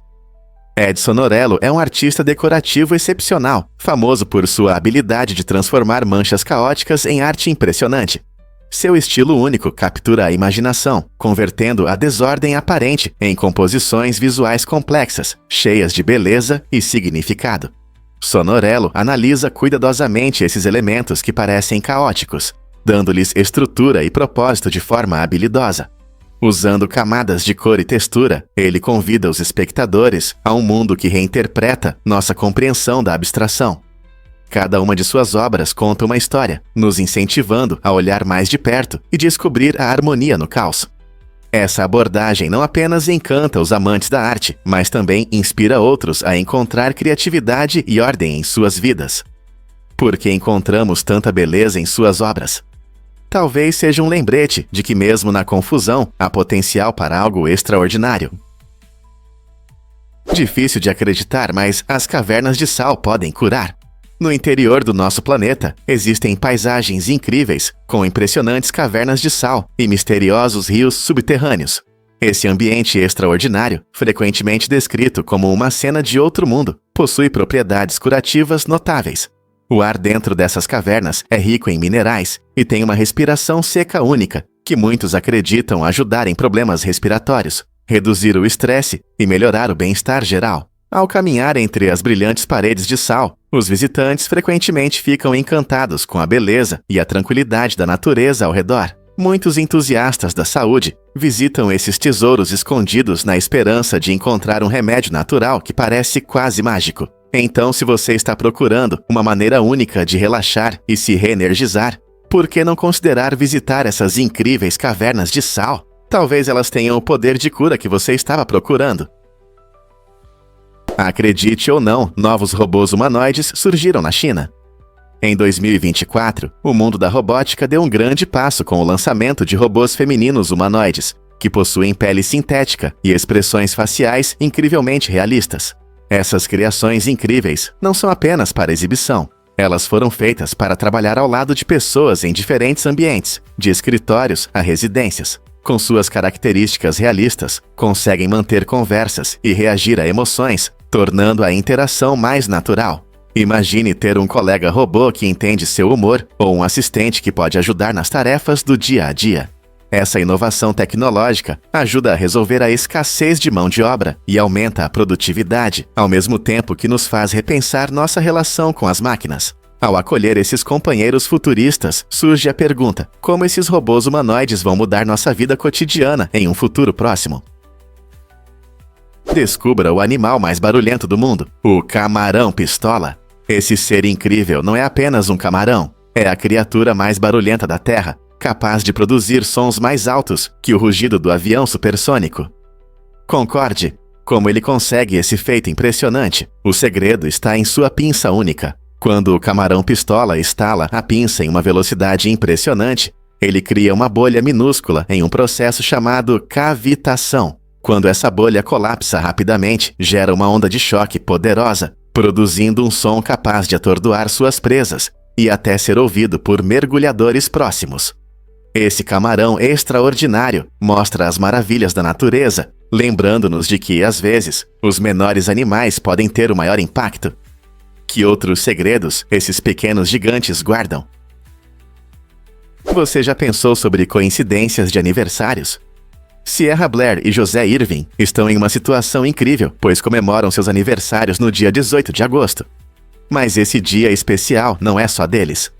Edson Orello é um artista decorativo excepcional, famoso por sua habilidade de transformar manchas caóticas em arte impressionante. Seu estilo único captura a imaginação, convertendo a desordem aparente em composições visuais complexas, cheias de beleza e significado. Sonorello analisa cuidadosamente esses elementos que parecem caóticos, dando-lhes estrutura e propósito de forma habilidosa. Usando camadas de cor e textura, ele convida os espectadores a um mundo que reinterpreta nossa compreensão da abstração. Cada uma de suas obras conta uma história, nos incentivando a olhar mais de perto e descobrir a harmonia no caos. Essa abordagem não apenas encanta os amantes da arte, mas também inspira outros a encontrar criatividade e ordem em suas vidas. Por que encontramos tanta beleza em suas obras? Talvez seja um lembrete de que mesmo na confusão, há potencial para algo extraordinário. Difícil de acreditar, mas as cavernas de sal podem curar. No interior do nosso planeta, existem paisagens incríveis, com impressionantes cavernas de sal e misteriosos rios subterrâneos. Esse ambiente extraordinário, frequentemente descrito como uma cena de outro mundo, possui propriedades curativas notáveis. O ar dentro dessas cavernas é rico em minerais e tem uma respiração seca única, que muitos acreditam ajudar em problemas respiratórios, reduzir o estresse e melhorar o bem-estar geral. Ao caminhar entre as brilhantes paredes de sal, os visitantes frequentemente ficam encantados com a beleza e a tranquilidade da natureza ao redor. Muitos entusiastas da saúde visitam esses tesouros escondidos na esperança de encontrar um remédio natural que parece quase mágico. Então, se você está procurando uma maneira única de relaxar e se reenergizar, por que não considerar visitar essas incríveis cavernas de sal? Talvez elas tenham o poder de cura que você estava procurando. Acredite ou não, novos robôs humanoides surgiram na China. Em 2024, o mundo da robótica deu um grande passo com o lançamento de robôs femininos humanoides, que possuem pele sintética e expressões faciais incrivelmente realistas. Essas criações incríveis não são apenas para exibição. Elas foram feitas para trabalhar ao lado de pessoas em diferentes ambientes, de escritórios a residências. Com suas características realistas, conseguem manter conversas e reagir a emoções, tornando a interação mais natural. Imagine ter um colega robô que entende seu humor ou um assistente que pode ajudar nas tarefas do dia a dia. Essa inovação tecnológica ajuda a resolver a escassez de mão de obra e aumenta a produtividade, ao mesmo tempo que nos faz repensar nossa relação com as máquinas. Ao acolher esses companheiros futuristas, surge a pergunta: como esses robôs humanoides vão mudar nossa vida cotidiana em um futuro próximo? Descubra o animal mais barulhento do mundo, o camarão-pistola. Esse ser incrível não é apenas um camarão, é a criatura mais barulhenta da Terra, capaz de produzir sons mais altos que o rugido do avião supersônico. Concorde, como ele consegue esse feito impressionante? O segredo está em sua pinça única. Quando o camarão-pistola estala a pinça em uma velocidade impressionante, ele cria uma bolha minúscula em um processo chamado cavitação. Quando essa bolha colapsa rapidamente, gera uma onda de choque poderosa, produzindo um som capaz de atordoar suas presas e até ser ouvido por mergulhadores próximos. Esse camarão extraordinário mostra as maravilhas da natureza, lembrando-nos de que, às vezes, os menores animais podem ter o maior impacto. Que outros segredos esses pequenos gigantes guardam? Você já pensou sobre coincidências de aniversários? Sierra Blair e José Irving estão em uma situação incrível, pois comemoram seus aniversários no dia 18 de agosto. Mas esse dia especial não é só deles.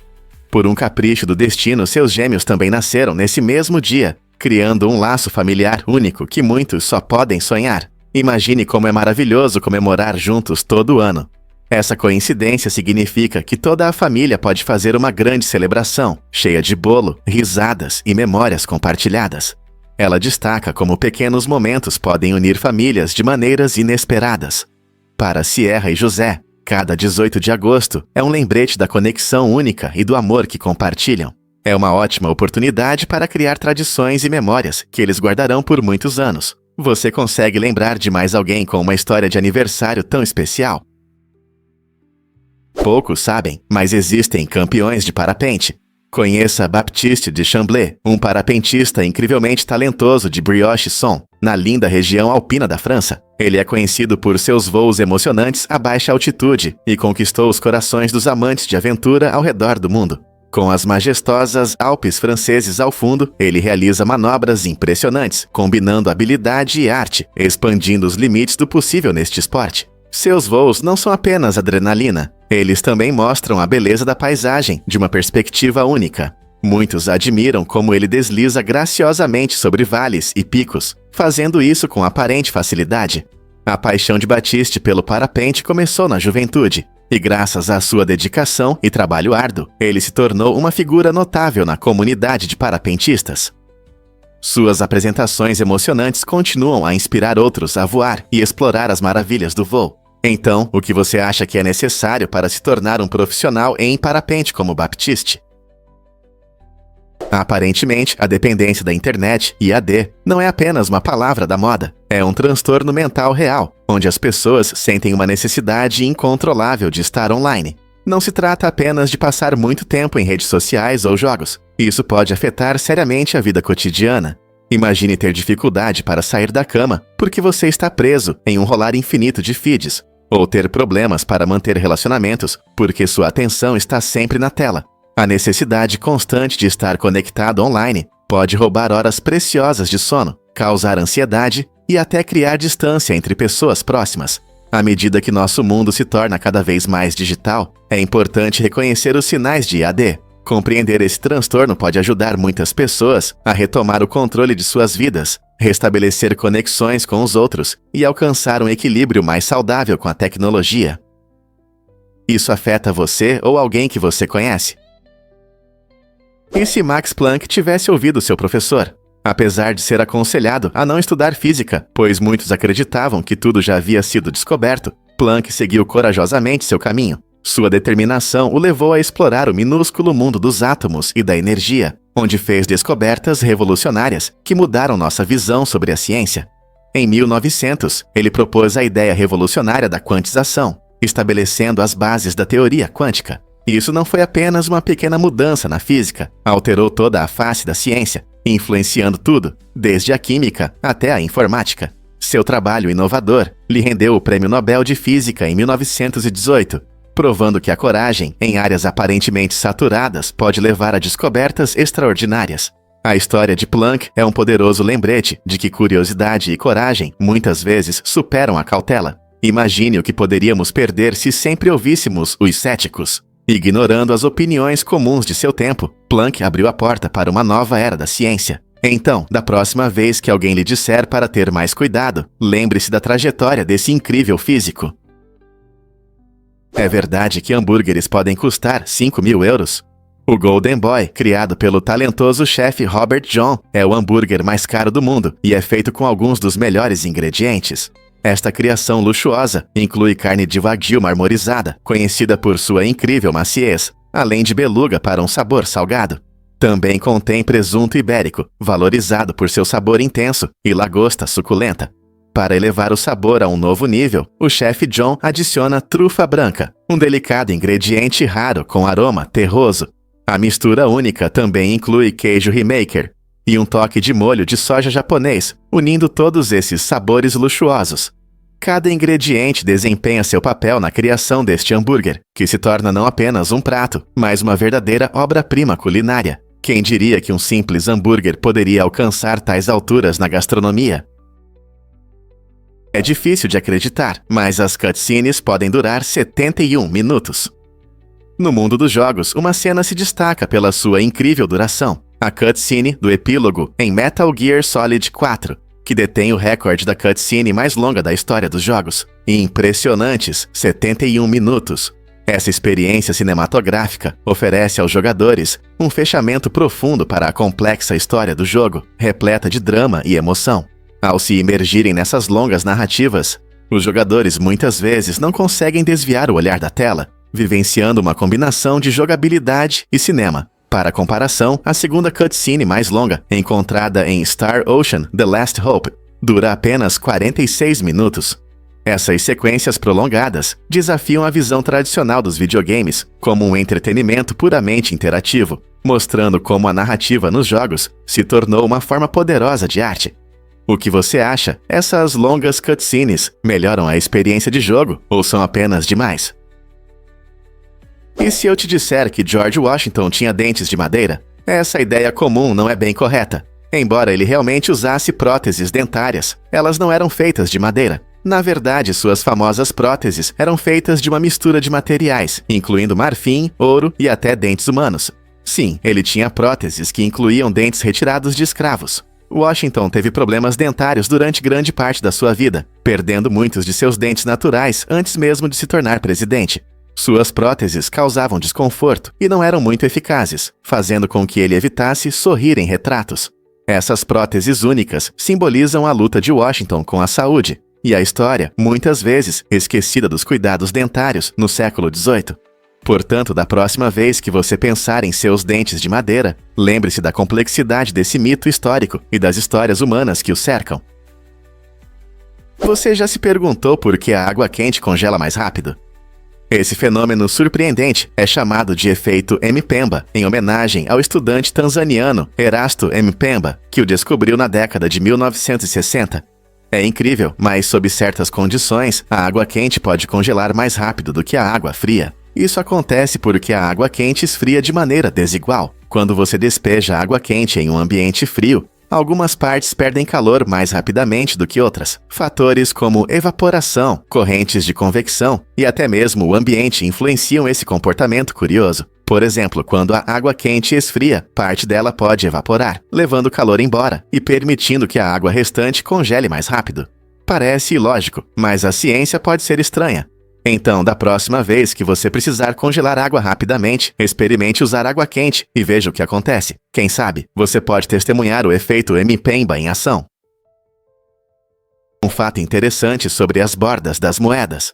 Por um capricho do destino, seus gêmeos também nasceram nesse mesmo dia, criando um laço familiar único que muitos só podem sonhar. Imagine como é maravilhoso comemorar juntos todo ano. Essa coincidência significa que toda a família pode fazer uma grande celebração, cheia de bolo, risadas e memórias compartilhadas. Ela destaca como pequenos momentos podem unir famílias de maneiras inesperadas. Para Sierra e José, cada 18 de agosto é um lembrete da conexão única e do amor que compartilham. É uma ótima oportunidade para criar tradições e memórias que eles guardarão por muitos anos. Você consegue lembrar de mais alguém com uma história de aniversário tão especial? Poucos sabem, mas existem campeões de parapente. Conheça Baptiste de Chamblay, um parapentista incrivelmente talentoso de Brioche-Sons, na linda região alpina da França. Ele é conhecido por seus voos emocionantes a baixa altitude e conquistou os corações dos amantes de aventura ao redor do mundo. Com as majestosas Alpes franceses ao fundo, ele realiza manobras impressionantes, combinando habilidade e arte, expandindo os limites do possível neste esporte. Seus voos não são apenas adrenalina, eles também mostram a beleza da paisagem de uma perspectiva única. Muitos admiram como ele desliza graciosamente sobre vales e picos, fazendo isso com aparente facilidade. A paixão de Baptiste pelo parapente começou na juventude, e graças à sua dedicação e trabalho árduo, ele se tornou uma figura notável na comunidade de parapentistas. Suas apresentações emocionantes continuam a inspirar outros a voar e explorar as maravilhas do voo. Então, o que você acha que é necessário para se tornar um profissional em parapente como Baptiste? Aparentemente, a dependência da internet, IAD, não é apenas uma palavra da moda. É um transtorno mental real, onde as pessoas sentem uma necessidade incontrolável de estar online. Não se trata apenas de passar muito tempo em redes sociais ou jogos. Isso pode afetar seriamente a vida cotidiana. Imagine ter dificuldade para sair da cama porque você está preso em um rolar infinito de feeds, ou ter problemas para manter relacionamentos porque sua atenção está sempre na tela. A necessidade constante de estar conectado online pode roubar horas preciosas de sono, causar ansiedade e até criar distância entre pessoas próximas. À medida que nosso mundo se torna cada vez mais digital, é importante reconhecer os sinais de IAD. Compreender esse transtorno pode ajudar muitas pessoas a retomar o controle de suas vidas, restabelecer conexões com os outros e alcançar um equilíbrio mais saudável com a tecnologia. Isso afeta você ou alguém que você conhece? E se Max Planck tivesse ouvido seu professor? Apesar de ser aconselhado a não estudar física, pois muitos acreditavam que tudo já havia sido descoberto, Planck seguiu corajosamente seu caminho. Sua determinação o levou a explorar o minúsculo mundo dos átomos e da energia, onde fez descobertas revolucionárias que mudaram nossa visão sobre a ciência. Em 1900, ele propôs a ideia revolucionária da quantização, estabelecendo as bases da teoria quântica. Isso não foi apenas uma pequena mudança na física, alterou toda a face da ciência, influenciando tudo, desde a química até a informática. Seu trabalho inovador lhe rendeu o Prêmio Nobel de Física em 1918, provando que a coragem, em áreas aparentemente saturadas, pode levar a descobertas extraordinárias. A história de Planck é um poderoso lembrete de que curiosidade e coragem muitas vezes superam a cautela. Imagine o que poderíamos perder se sempre ouvíssemos os céticos. Ignorando as opiniões comuns de seu tempo, Planck abriu a porta para uma nova era da ciência. Então, da próxima vez que alguém lhe disser para ter mais cuidado, lembre-se da trajetória desse incrível físico. É verdade que hambúrgueres podem custar 5.000 euros? O Golden Boy, criado pelo talentoso chefe Robert John, é o hambúrguer mais caro do mundo e é feito com alguns dos melhores ingredientes. Esta criação luxuosa inclui carne de wagyu marmorizada, conhecida por sua incrível maciez, além de beluga para um sabor salgado. Também contém presunto ibérico, valorizado por seu sabor intenso, e lagosta suculenta. Para elevar o sabor a um novo nível, o chefe John adiciona trufa branca, um delicado ingrediente raro com aroma terroso. A mistura única também inclui queijo remaker e um toque de molho de soja japonês, unindo todos esses sabores luxuosos. Cada ingrediente desempenha seu papel na criação deste hambúrguer, que se torna não apenas um prato, mas uma verdadeira obra-prima culinária. Quem diria que um simples hambúrguer poderia alcançar tais alturas na gastronomia? É difícil de acreditar, mas as cutscenes podem durar 71 minutos. No mundo dos jogos, uma cena se destaca pela sua incrível duração. A cutscene do epílogo em Metal Gear Solid 4, que detém o recorde da cutscene mais longa da história dos jogos. Impressionantes 71 minutos. Essa experiência cinematográfica oferece aos jogadores um fechamento profundo para a complexa história do jogo, repleta de drama e emoção. Ao se imergirem nessas longas narrativas, os jogadores muitas vezes não conseguem desviar o olhar da tela, vivenciando uma combinação de jogabilidade e cinema. Para comparação, a segunda cutscene mais longa, encontrada em Star Ocean: The Last Hope, dura apenas 46 minutos. Essas sequências prolongadas desafiam a visão tradicional dos videogames como um entretenimento puramente interativo, mostrando como a narrativa nos jogos se tornou uma forma poderosa de arte. O que você acha? Essas longas cutscenes melhoram a experiência de jogo ou são apenas demais? E se eu te disser que George Washington tinha dentes de madeira? Essa ideia comum não é bem correta. Embora ele realmente usasse próteses dentárias, elas não eram feitas de madeira. Na verdade, suas famosas próteses eram feitas de uma mistura de materiais, incluindo marfim, ouro e até dentes humanos. Sim, ele tinha próteses que incluíam dentes retirados de escravos. Washington teve problemas dentários durante grande parte da sua vida, perdendo muitos de seus dentes naturais antes mesmo de se tornar presidente. Suas próteses causavam desconforto e não eram muito eficazes, fazendo com que ele evitasse sorrir em retratos. Essas próteses únicas simbolizam a luta de Washington com a saúde e a história, muitas vezes esquecida dos cuidados dentários no século XVIII. Portanto, da próxima vez que você pensar em seus dentes de madeira, lembre-se da complexidade desse mito histórico e das histórias humanas que o cercam. Você já se perguntou por que a água quente congela mais rápido? Esse fenômeno surpreendente é chamado de efeito Mpemba, em homenagem ao estudante tanzaniano Erasto Mpemba, que o descobriu na década de 1960. É incrível, mas sob certas condições, a água quente pode congelar mais rápido do que a água fria. Isso acontece porque a água quente esfria de maneira desigual. Quando você despeja água quente em um ambiente frio, algumas partes perdem calor mais rapidamente do que outras. Fatores como evaporação, correntes de convecção e até mesmo o ambiente influenciam esse comportamento curioso. Por exemplo, quando a água quente esfria, parte dela pode evaporar, levando o calor embora e permitindo que a água restante congele mais rápido. Parece ilógico, mas a ciência pode ser estranha. Então, da próxima vez que você precisar congelar água rapidamente, experimente usar água quente e veja o que acontece. Quem sabe, você pode testemunhar o efeito Mpemba em ação. Um fato interessante sobre as bordas das moedas.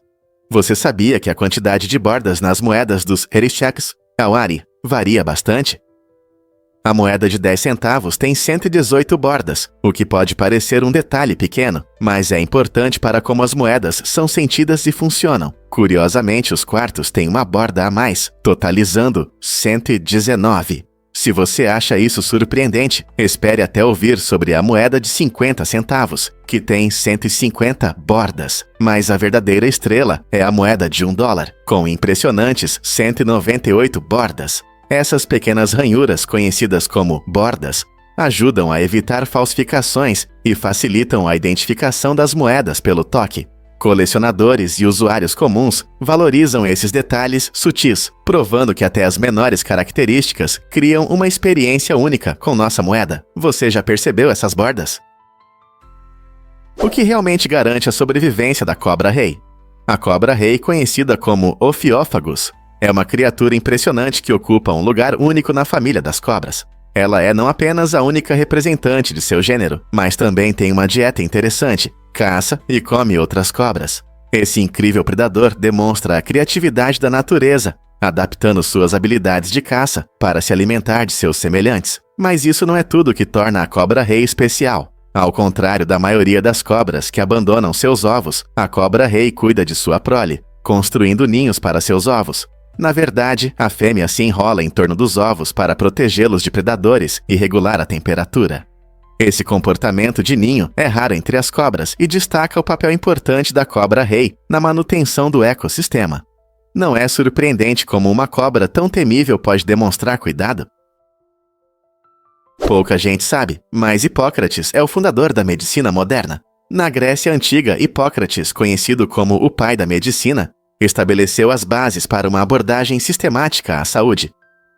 Você sabia que a quantidade de bordas nas moedas dos Herichaks, Awari, varia bastante? A moeda de 10 centavos tem 118 bordas, o que pode parecer um detalhe pequeno, mas é importante para como as moedas são sentidas e funcionam. Curiosamente, os quartos têm uma borda a mais, totalizando 119. Se você acha isso surpreendente, espere até ouvir sobre a moeda de 50 centavos, que tem 150 bordas. Mas a verdadeira estrela é a moeda de $1, com impressionantes 198 bordas. Essas pequenas ranhuras, conhecidas como bordas, ajudam a evitar falsificações e facilitam a identificação das moedas pelo toque. Colecionadores e usuários comuns valorizam esses detalhes sutis, provando que até as menores características criam uma experiência única com nossa moeda. Você já percebeu essas bordas? O que realmente garante a sobrevivência da cobra-rei? A cobra-rei, conhecida como Ophiophagus, é uma criatura impressionante que ocupa um lugar único na família das cobras. Ela é não apenas a única representante de seu gênero, mas também tem uma dieta interessante, caça e come outras cobras. Esse incrível predador demonstra a criatividade da natureza adaptando suas habilidades de caça para se alimentar de seus semelhantes. Mas isso não é tudo que torna a cobra-rei especial. Ao contrário da maioria das cobras que abandonam seus ovos, a cobra-rei cuida de sua prole, construindo ninhos para seus ovos. Na verdade, a fêmea se enrola em torno dos ovos para protegê-los de predadores e regular a temperatura. Esse comportamento de ninho é raro entre as cobras e destaca o papel importante da cobra-rei na manutenção do ecossistema. Não é surpreendente como uma cobra tão temível pode demonstrar cuidado? Pouca gente sabe, mas Hipócrates é o fundador da medicina moderna. Na Grécia Antiga, Hipócrates, conhecido como o pai da medicina, estabeleceu as bases para uma abordagem sistemática à saúde.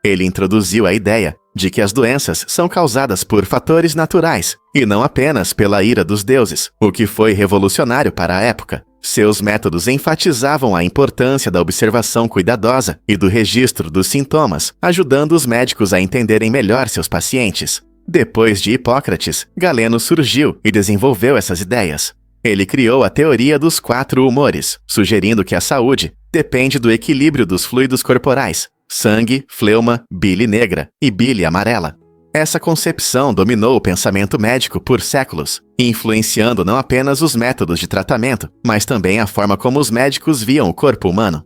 Ele introduziu a ideia de que as doenças são causadas por fatores naturais e não apenas pela ira dos deuses, o que foi revolucionário para a época. Seus métodos enfatizavam a importância da observação cuidadosa e do registro dos sintomas, ajudando os médicos a entenderem melhor seus pacientes. Depois de Hipócrates, Galeno surgiu e desenvolveu essas ideias. Ele criou a teoria dos 4 humores, sugerindo que a saúde depende do equilíbrio dos fluidos corporais: sangue, fleuma, bile negra e bile amarela. Essa concepção dominou o pensamento médico por séculos, influenciando não apenas os métodos de tratamento, mas também a forma como os médicos viam o corpo humano.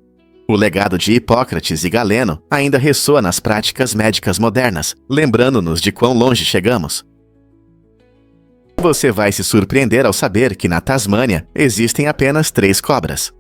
O legado de Hipócrates e Galeno ainda ressoa nas práticas médicas modernas, lembrando-nos de quão longe chegamos. Você vai se surpreender ao saber que na Tasmânia existem apenas 3 cobras.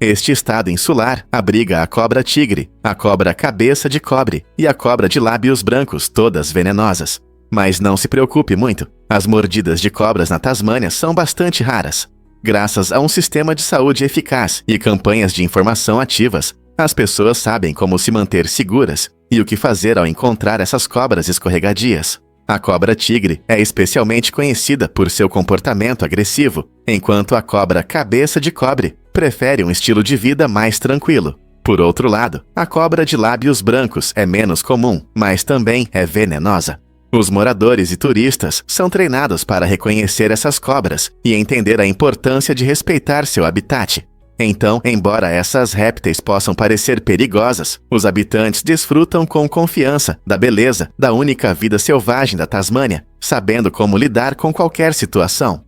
Este estado insular abriga a cobra-tigre, a cobra cabeça de cobre e a cobra de lábios brancos, todas venenosas. Mas não se preocupe muito, as mordidas de cobras na Tasmânia são bastante raras. Graças a um sistema de saúde eficaz e campanhas de informação ativas, as pessoas sabem como se manter seguras e o que fazer ao encontrar essas cobras escorregadias. A cobra-tigre é especialmente conhecida por seu comportamento agressivo, enquanto a cobra cabeça de cobre prefere um estilo de vida mais tranquilo. Por outro lado, a cobra de lábios brancos é menos comum, mas também é venenosa. Os moradores e turistas são treinados para reconhecer essas cobras e entender a importância de respeitar seu habitat. Então, embora essas répteis possam parecer perigosas, os habitantes desfrutam com confiança da beleza da única vida selvagem da Tasmânia, sabendo como lidar com qualquer situação.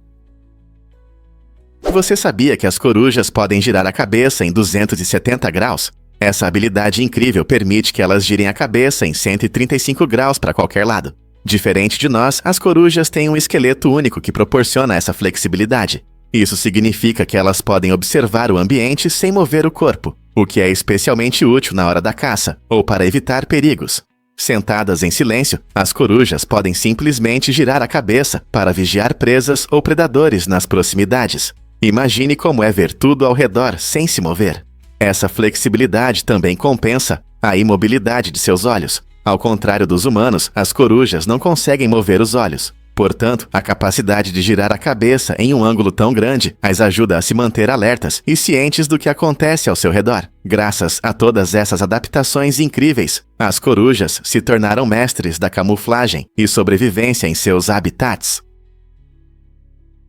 Você sabia que as corujas podem girar a cabeça em 270 graus? Essa habilidade incrível permite que elas girem a cabeça em 135 graus para qualquer lado. Diferente de nós, as corujas têm um esqueleto único que proporciona essa flexibilidade. Isso significa que elas podem observar o ambiente sem mover o corpo, o que é especialmente útil na hora da caça ou para evitar perigos. Sentadas em silêncio, as corujas podem simplesmente girar a cabeça para vigiar presas ou predadores nas proximidades. Imagine como é ver tudo ao redor sem se mover. Essa flexibilidade também compensa a imobilidade de seus olhos. Ao contrário dos humanos, as corujas não conseguem mover os olhos. Portanto, a capacidade de girar a cabeça em um ângulo tão grande as ajuda a se manter alertas e cientes do que acontece ao seu redor. Graças a todas essas adaptações incríveis, as corujas se tornaram mestres da camuflagem e sobrevivência em seus habitats.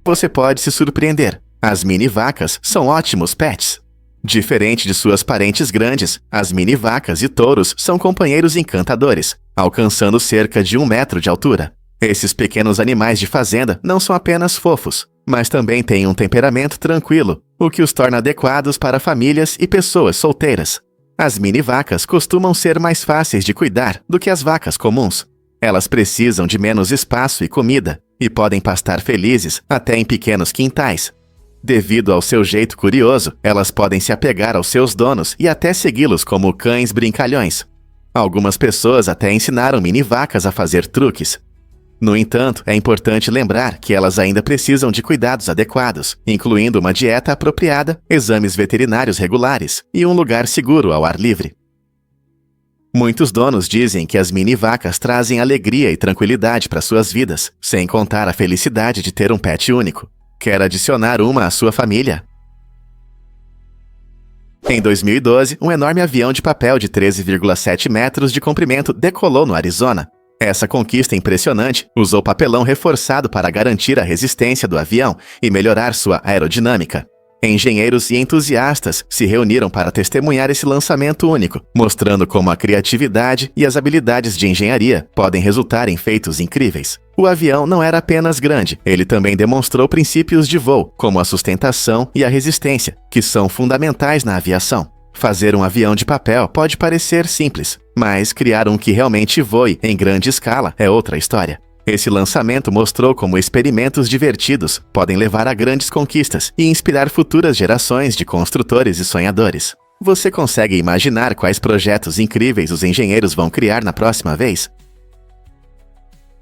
Você pode se surpreender. As mini-vacas são ótimos pets. Diferente de suas parentes grandes, as mini-vacas e touros são companheiros encantadores, alcançando cerca de 1 metro de altura. Esses pequenos animais de fazenda não são apenas fofos, mas também têm um temperamento tranquilo, o que os torna adequados para famílias e pessoas solteiras. As mini-vacas costumam ser mais fáceis de cuidar do que as vacas comuns. Elas precisam de menos espaço e comida, e podem pastar felizes até em pequenos quintais. Devido ao seu jeito curioso, elas podem se apegar aos seus donos e até segui-los como cães brincalhões. Algumas pessoas até ensinaram mini-vacas a fazer truques. No entanto, é importante lembrar que elas ainda precisam de cuidados adequados, incluindo uma dieta apropriada, exames veterinários regulares e um lugar seguro ao ar livre. Muitos donos dizem que as mini-vacas trazem alegria e tranquilidade para suas vidas, sem contar a felicidade de ter um pet único. Quer adicionar uma à sua família? Em 2012, um enorme avião de papel de 13,7 metros de comprimento decolou no Arizona. Essa conquista impressionante usou papelão reforçado para garantir a resistência do avião e melhorar sua aerodinâmica. Engenheiros e entusiastas se reuniram para testemunhar esse lançamento único, mostrando como a criatividade e as habilidades de engenharia podem resultar em feitos incríveis. O avião não era apenas grande, ele também demonstrou princípios de voo, como a sustentação e a resistência, que são fundamentais na aviação. Fazer um avião de papel pode parecer simples, mas criar um que realmente voe em grande escala é outra história. Esse lançamento mostrou como experimentos divertidos podem levar a grandes conquistas e inspirar futuras gerações de construtores e sonhadores. Você consegue imaginar quais projetos incríveis os engenheiros vão criar na próxima vez?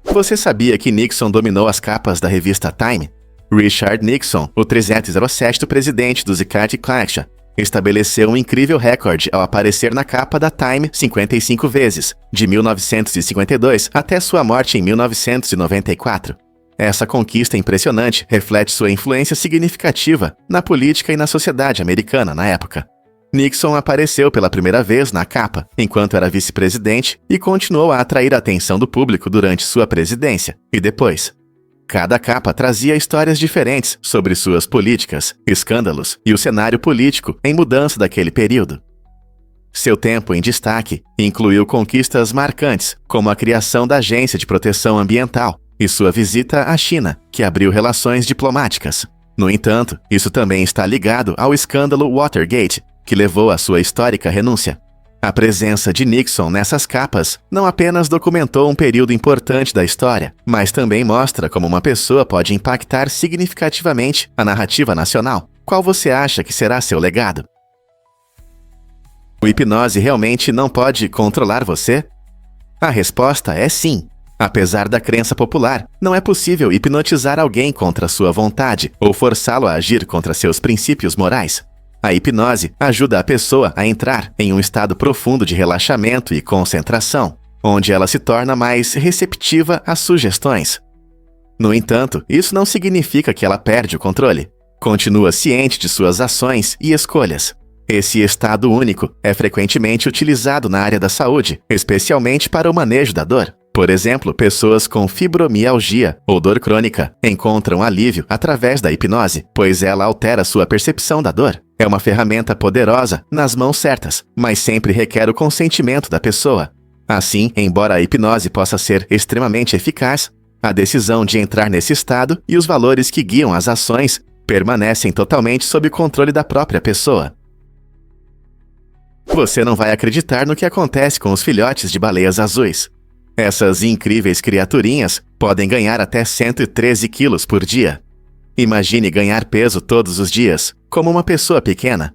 Você sabia que Nixon dominou as capas da revista Time? Richard Nixon, o 307º presidente do Zincard Collection, estabeleceu um incrível recorde ao aparecer na capa da Time 55 vezes, de 1952 até sua morte em 1994. Essa conquista impressionante reflete sua influência significativa na política e na sociedade americana na época. Nixon apareceu pela primeira vez na capa enquanto era vice-presidente e continuou a atrair a atenção do público durante sua presidência e depois. Cada capa trazia histórias diferentes sobre suas políticas, escândalos e o cenário político em mudança daquele período. Seu tempo em destaque incluiu conquistas marcantes, como a criação da Agência de Proteção Ambiental e sua visita à China, que abriu relações diplomáticas. No entanto, isso também está ligado ao escândalo Watergate, que levou à sua histórica renúncia. A presença de Nixon nessas capas não apenas documentou um período importante da história, mas também mostra como uma pessoa pode impactar significativamente a narrativa nacional. Qual você acha que será seu legado? O hipnose realmente não pode controlar você? A resposta é sim. Apesar da crença popular, não é possível hipnotizar alguém contra sua vontade ou forçá-lo a agir contra seus princípios morais. A hipnose ajuda a pessoa a entrar em um estado profundo de relaxamento e concentração, onde ela se torna mais receptiva às sugestões. No entanto, isso não significa que ela perde o controle. Continua ciente de suas ações e escolhas. Esse estado único é frequentemente utilizado na área da saúde, especialmente para o manejo da dor. Por exemplo, pessoas com fibromialgia ou dor crônica encontram alívio através da hipnose, pois ela altera sua percepção da dor. É uma ferramenta poderosa nas mãos certas, mas sempre requer o consentimento da pessoa. Assim, embora a hipnose possa ser extremamente eficaz, a decisão de entrar nesse estado e os valores que guiam as ações permanecem totalmente sob o controle da própria pessoa. Você não vai acreditar no que acontece com os filhotes de baleias azuis. Essas incríveis criaturinhas podem ganhar até 113 quilos por dia. Imagine ganhar peso todos os dias, como uma pessoa pequena.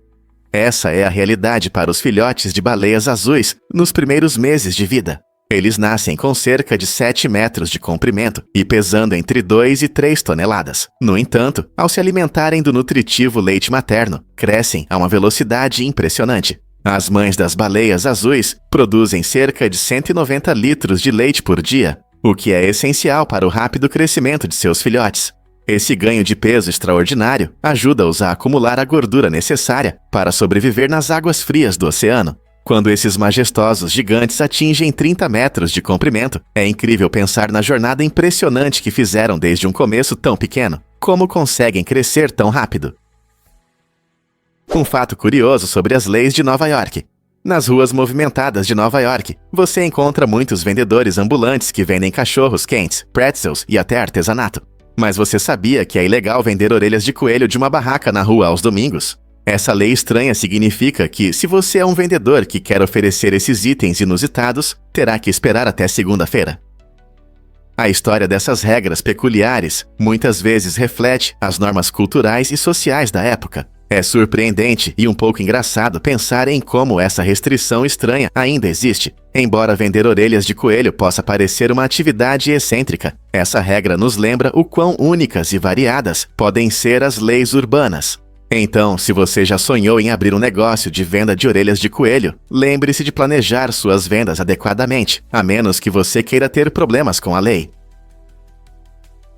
Essa é a realidade para os filhotes de baleias azuis nos primeiros meses de vida. Eles nascem com cerca de 7 metros de comprimento e pesando entre 2 e 3 toneladas. No entanto, ao se alimentarem do nutritivo leite materno, crescem a uma velocidade impressionante. As mães das baleias azuis produzem cerca de 190 litros de leite por dia, o que é essencial para o rápido crescimento de seus filhotes. Esse ganho de peso extraordinário ajuda-os a acumular a gordura necessária para sobreviver nas águas frias do oceano. Quando esses majestosos gigantes atingem 30 metros de comprimento, é incrível pensar na jornada impressionante que fizeram desde um começo tão pequeno. Como conseguem crescer tão rápido? Um fato curioso sobre as leis de Nova York. Nas ruas movimentadas de Nova York, você encontra muitos vendedores ambulantes que vendem cachorros quentes, pretzels e até artesanato. Mas você sabia que é ilegal vender orelhas de coelho de uma barraca na rua aos domingos? Essa lei estranha significa que, se você é um vendedor que quer oferecer esses itens inusitados, terá que esperar até segunda-feira. A história dessas regras peculiares muitas vezes reflete as normas culturais e sociais da época. É surpreendente e um pouco engraçado pensar em como essa restrição estranha ainda existe. Embora vender orelhas de coelho possa parecer uma atividade excêntrica, essa regra nos lembra o quão únicas e variadas podem ser as leis urbanas. Então, se você já sonhou em abrir um negócio de venda de orelhas de coelho, lembre-se de planejar suas vendas adequadamente, a menos que você queira ter problemas com a lei.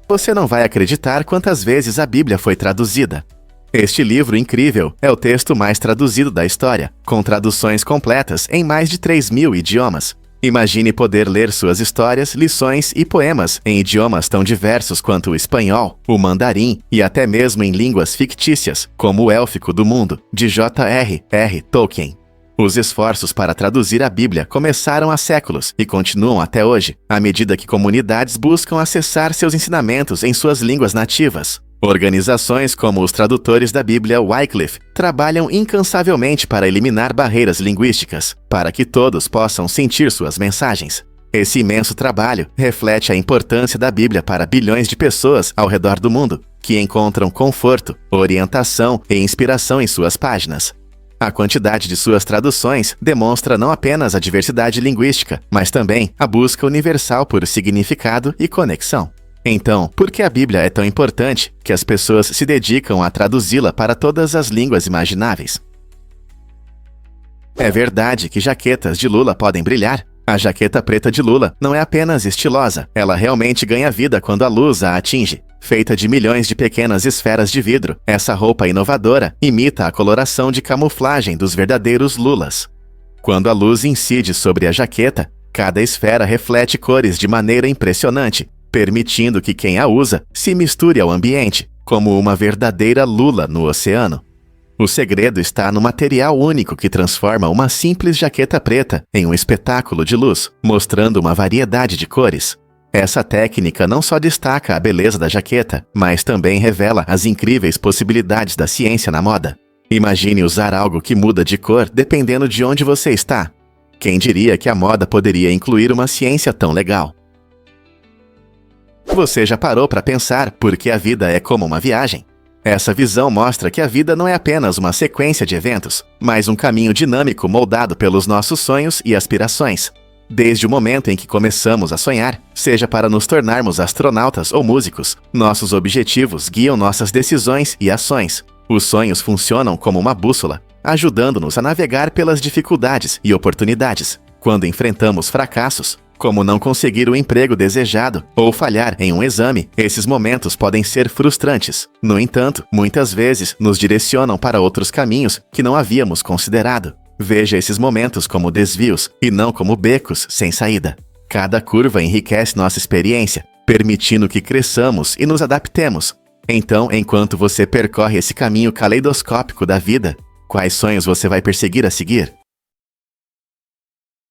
Você não vai acreditar quantas vezes a Bíblia foi traduzida. Este livro incrível é o texto mais traduzido da história, com traduções completas em mais de 3.000 idiomas. Imagine poder ler suas histórias, lições e poemas em idiomas tão diversos quanto o espanhol, o mandarim e até mesmo em línguas fictícias, como o élfico do mundo, de J.R.R. Tolkien. Os esforços para traduzir a Bíblia começaram há séculos e continuam até hoje, à medida que comunidades buscam acessar seus ensinamentos em suas línguas nativas. Organizações como os tradutores da Bíblia Wycliffe trabalham incansavelmente para eliminar barreiras linguísticas, para que todos possam sentir suas mensagens. Esse imenso trabalho reflete a importância da Bíblia para bilhões de pessoas ao redor do mundo, que encontram conforto, orientação e inspiração em suas páginas. A quantidade de suas traduções demonstra não apenas a diversidade linguística, mas também a busca universal por significado e conexão. Então, por que a Bíblia é tão importante que as pessoas se dedicam a traduzi-la para todas as línguas imagináveis? É verdade que jaquetas de lula podem brilhar? A jaqueta preta de lula não é apenas estilosa, ela realmente ganha vida quando a luz a atinge. Feita de milhões de pequenas esferas de vidro, essa roupa inovadora imita a coloração de camuflagem dos verdadeiros lulas. Quando a luz incide sobre a jaqueta, cada esfera reflete cores de maneira impressionante, permitindo que quem a usa se misture ao ambiente, como uma verdadeira lula no oceano. O segredo está no material único que transforma uma simples jaqueta preta em um espetáculo de luz, mostrando uma variedade de cores. Essa técnica não só destaca a beleza da jaqueta, mas também revela as incríveis possibilidades da ciência na moda. Imagine usar algo que muda de cor dependendo de onde você está. Quem diria que a moda poderia incluir uma ciência tão legal? Você já parou para pensar por que a vida é como uma viagem? Essa visão mostra que a vida não é apenas uma sequência de eventos, mas um caminho dinâmico moldado pelos nossos sonhos e aspirações. Desde o momento em que começamos a sonhar, seja para nos tornarmos astronautas ou músicos, nossos objetivos guiam nossas decisões e ações. Os sonhos funcionam como uma bússola, ajudando-nos a navegar pelas dificuldades e oportunidades. Quando enfrentamos fracassos, como não conseguir o emprego desejado ou falhar em um exame, esses momentos podem ser frustrantes. No entanto, muitas vezes nos direcionam para outros caminhos que não havíamos considerado. Veja esses momentos como desvios e não como becos sem saída. Cada curva enriquece nossa experiência, permitindo que cresçamos e nos adaptemos. Então, enquanto você percorre esse caminho caleidoscópico da vida, quais sonhos você vai perseguir a seguir?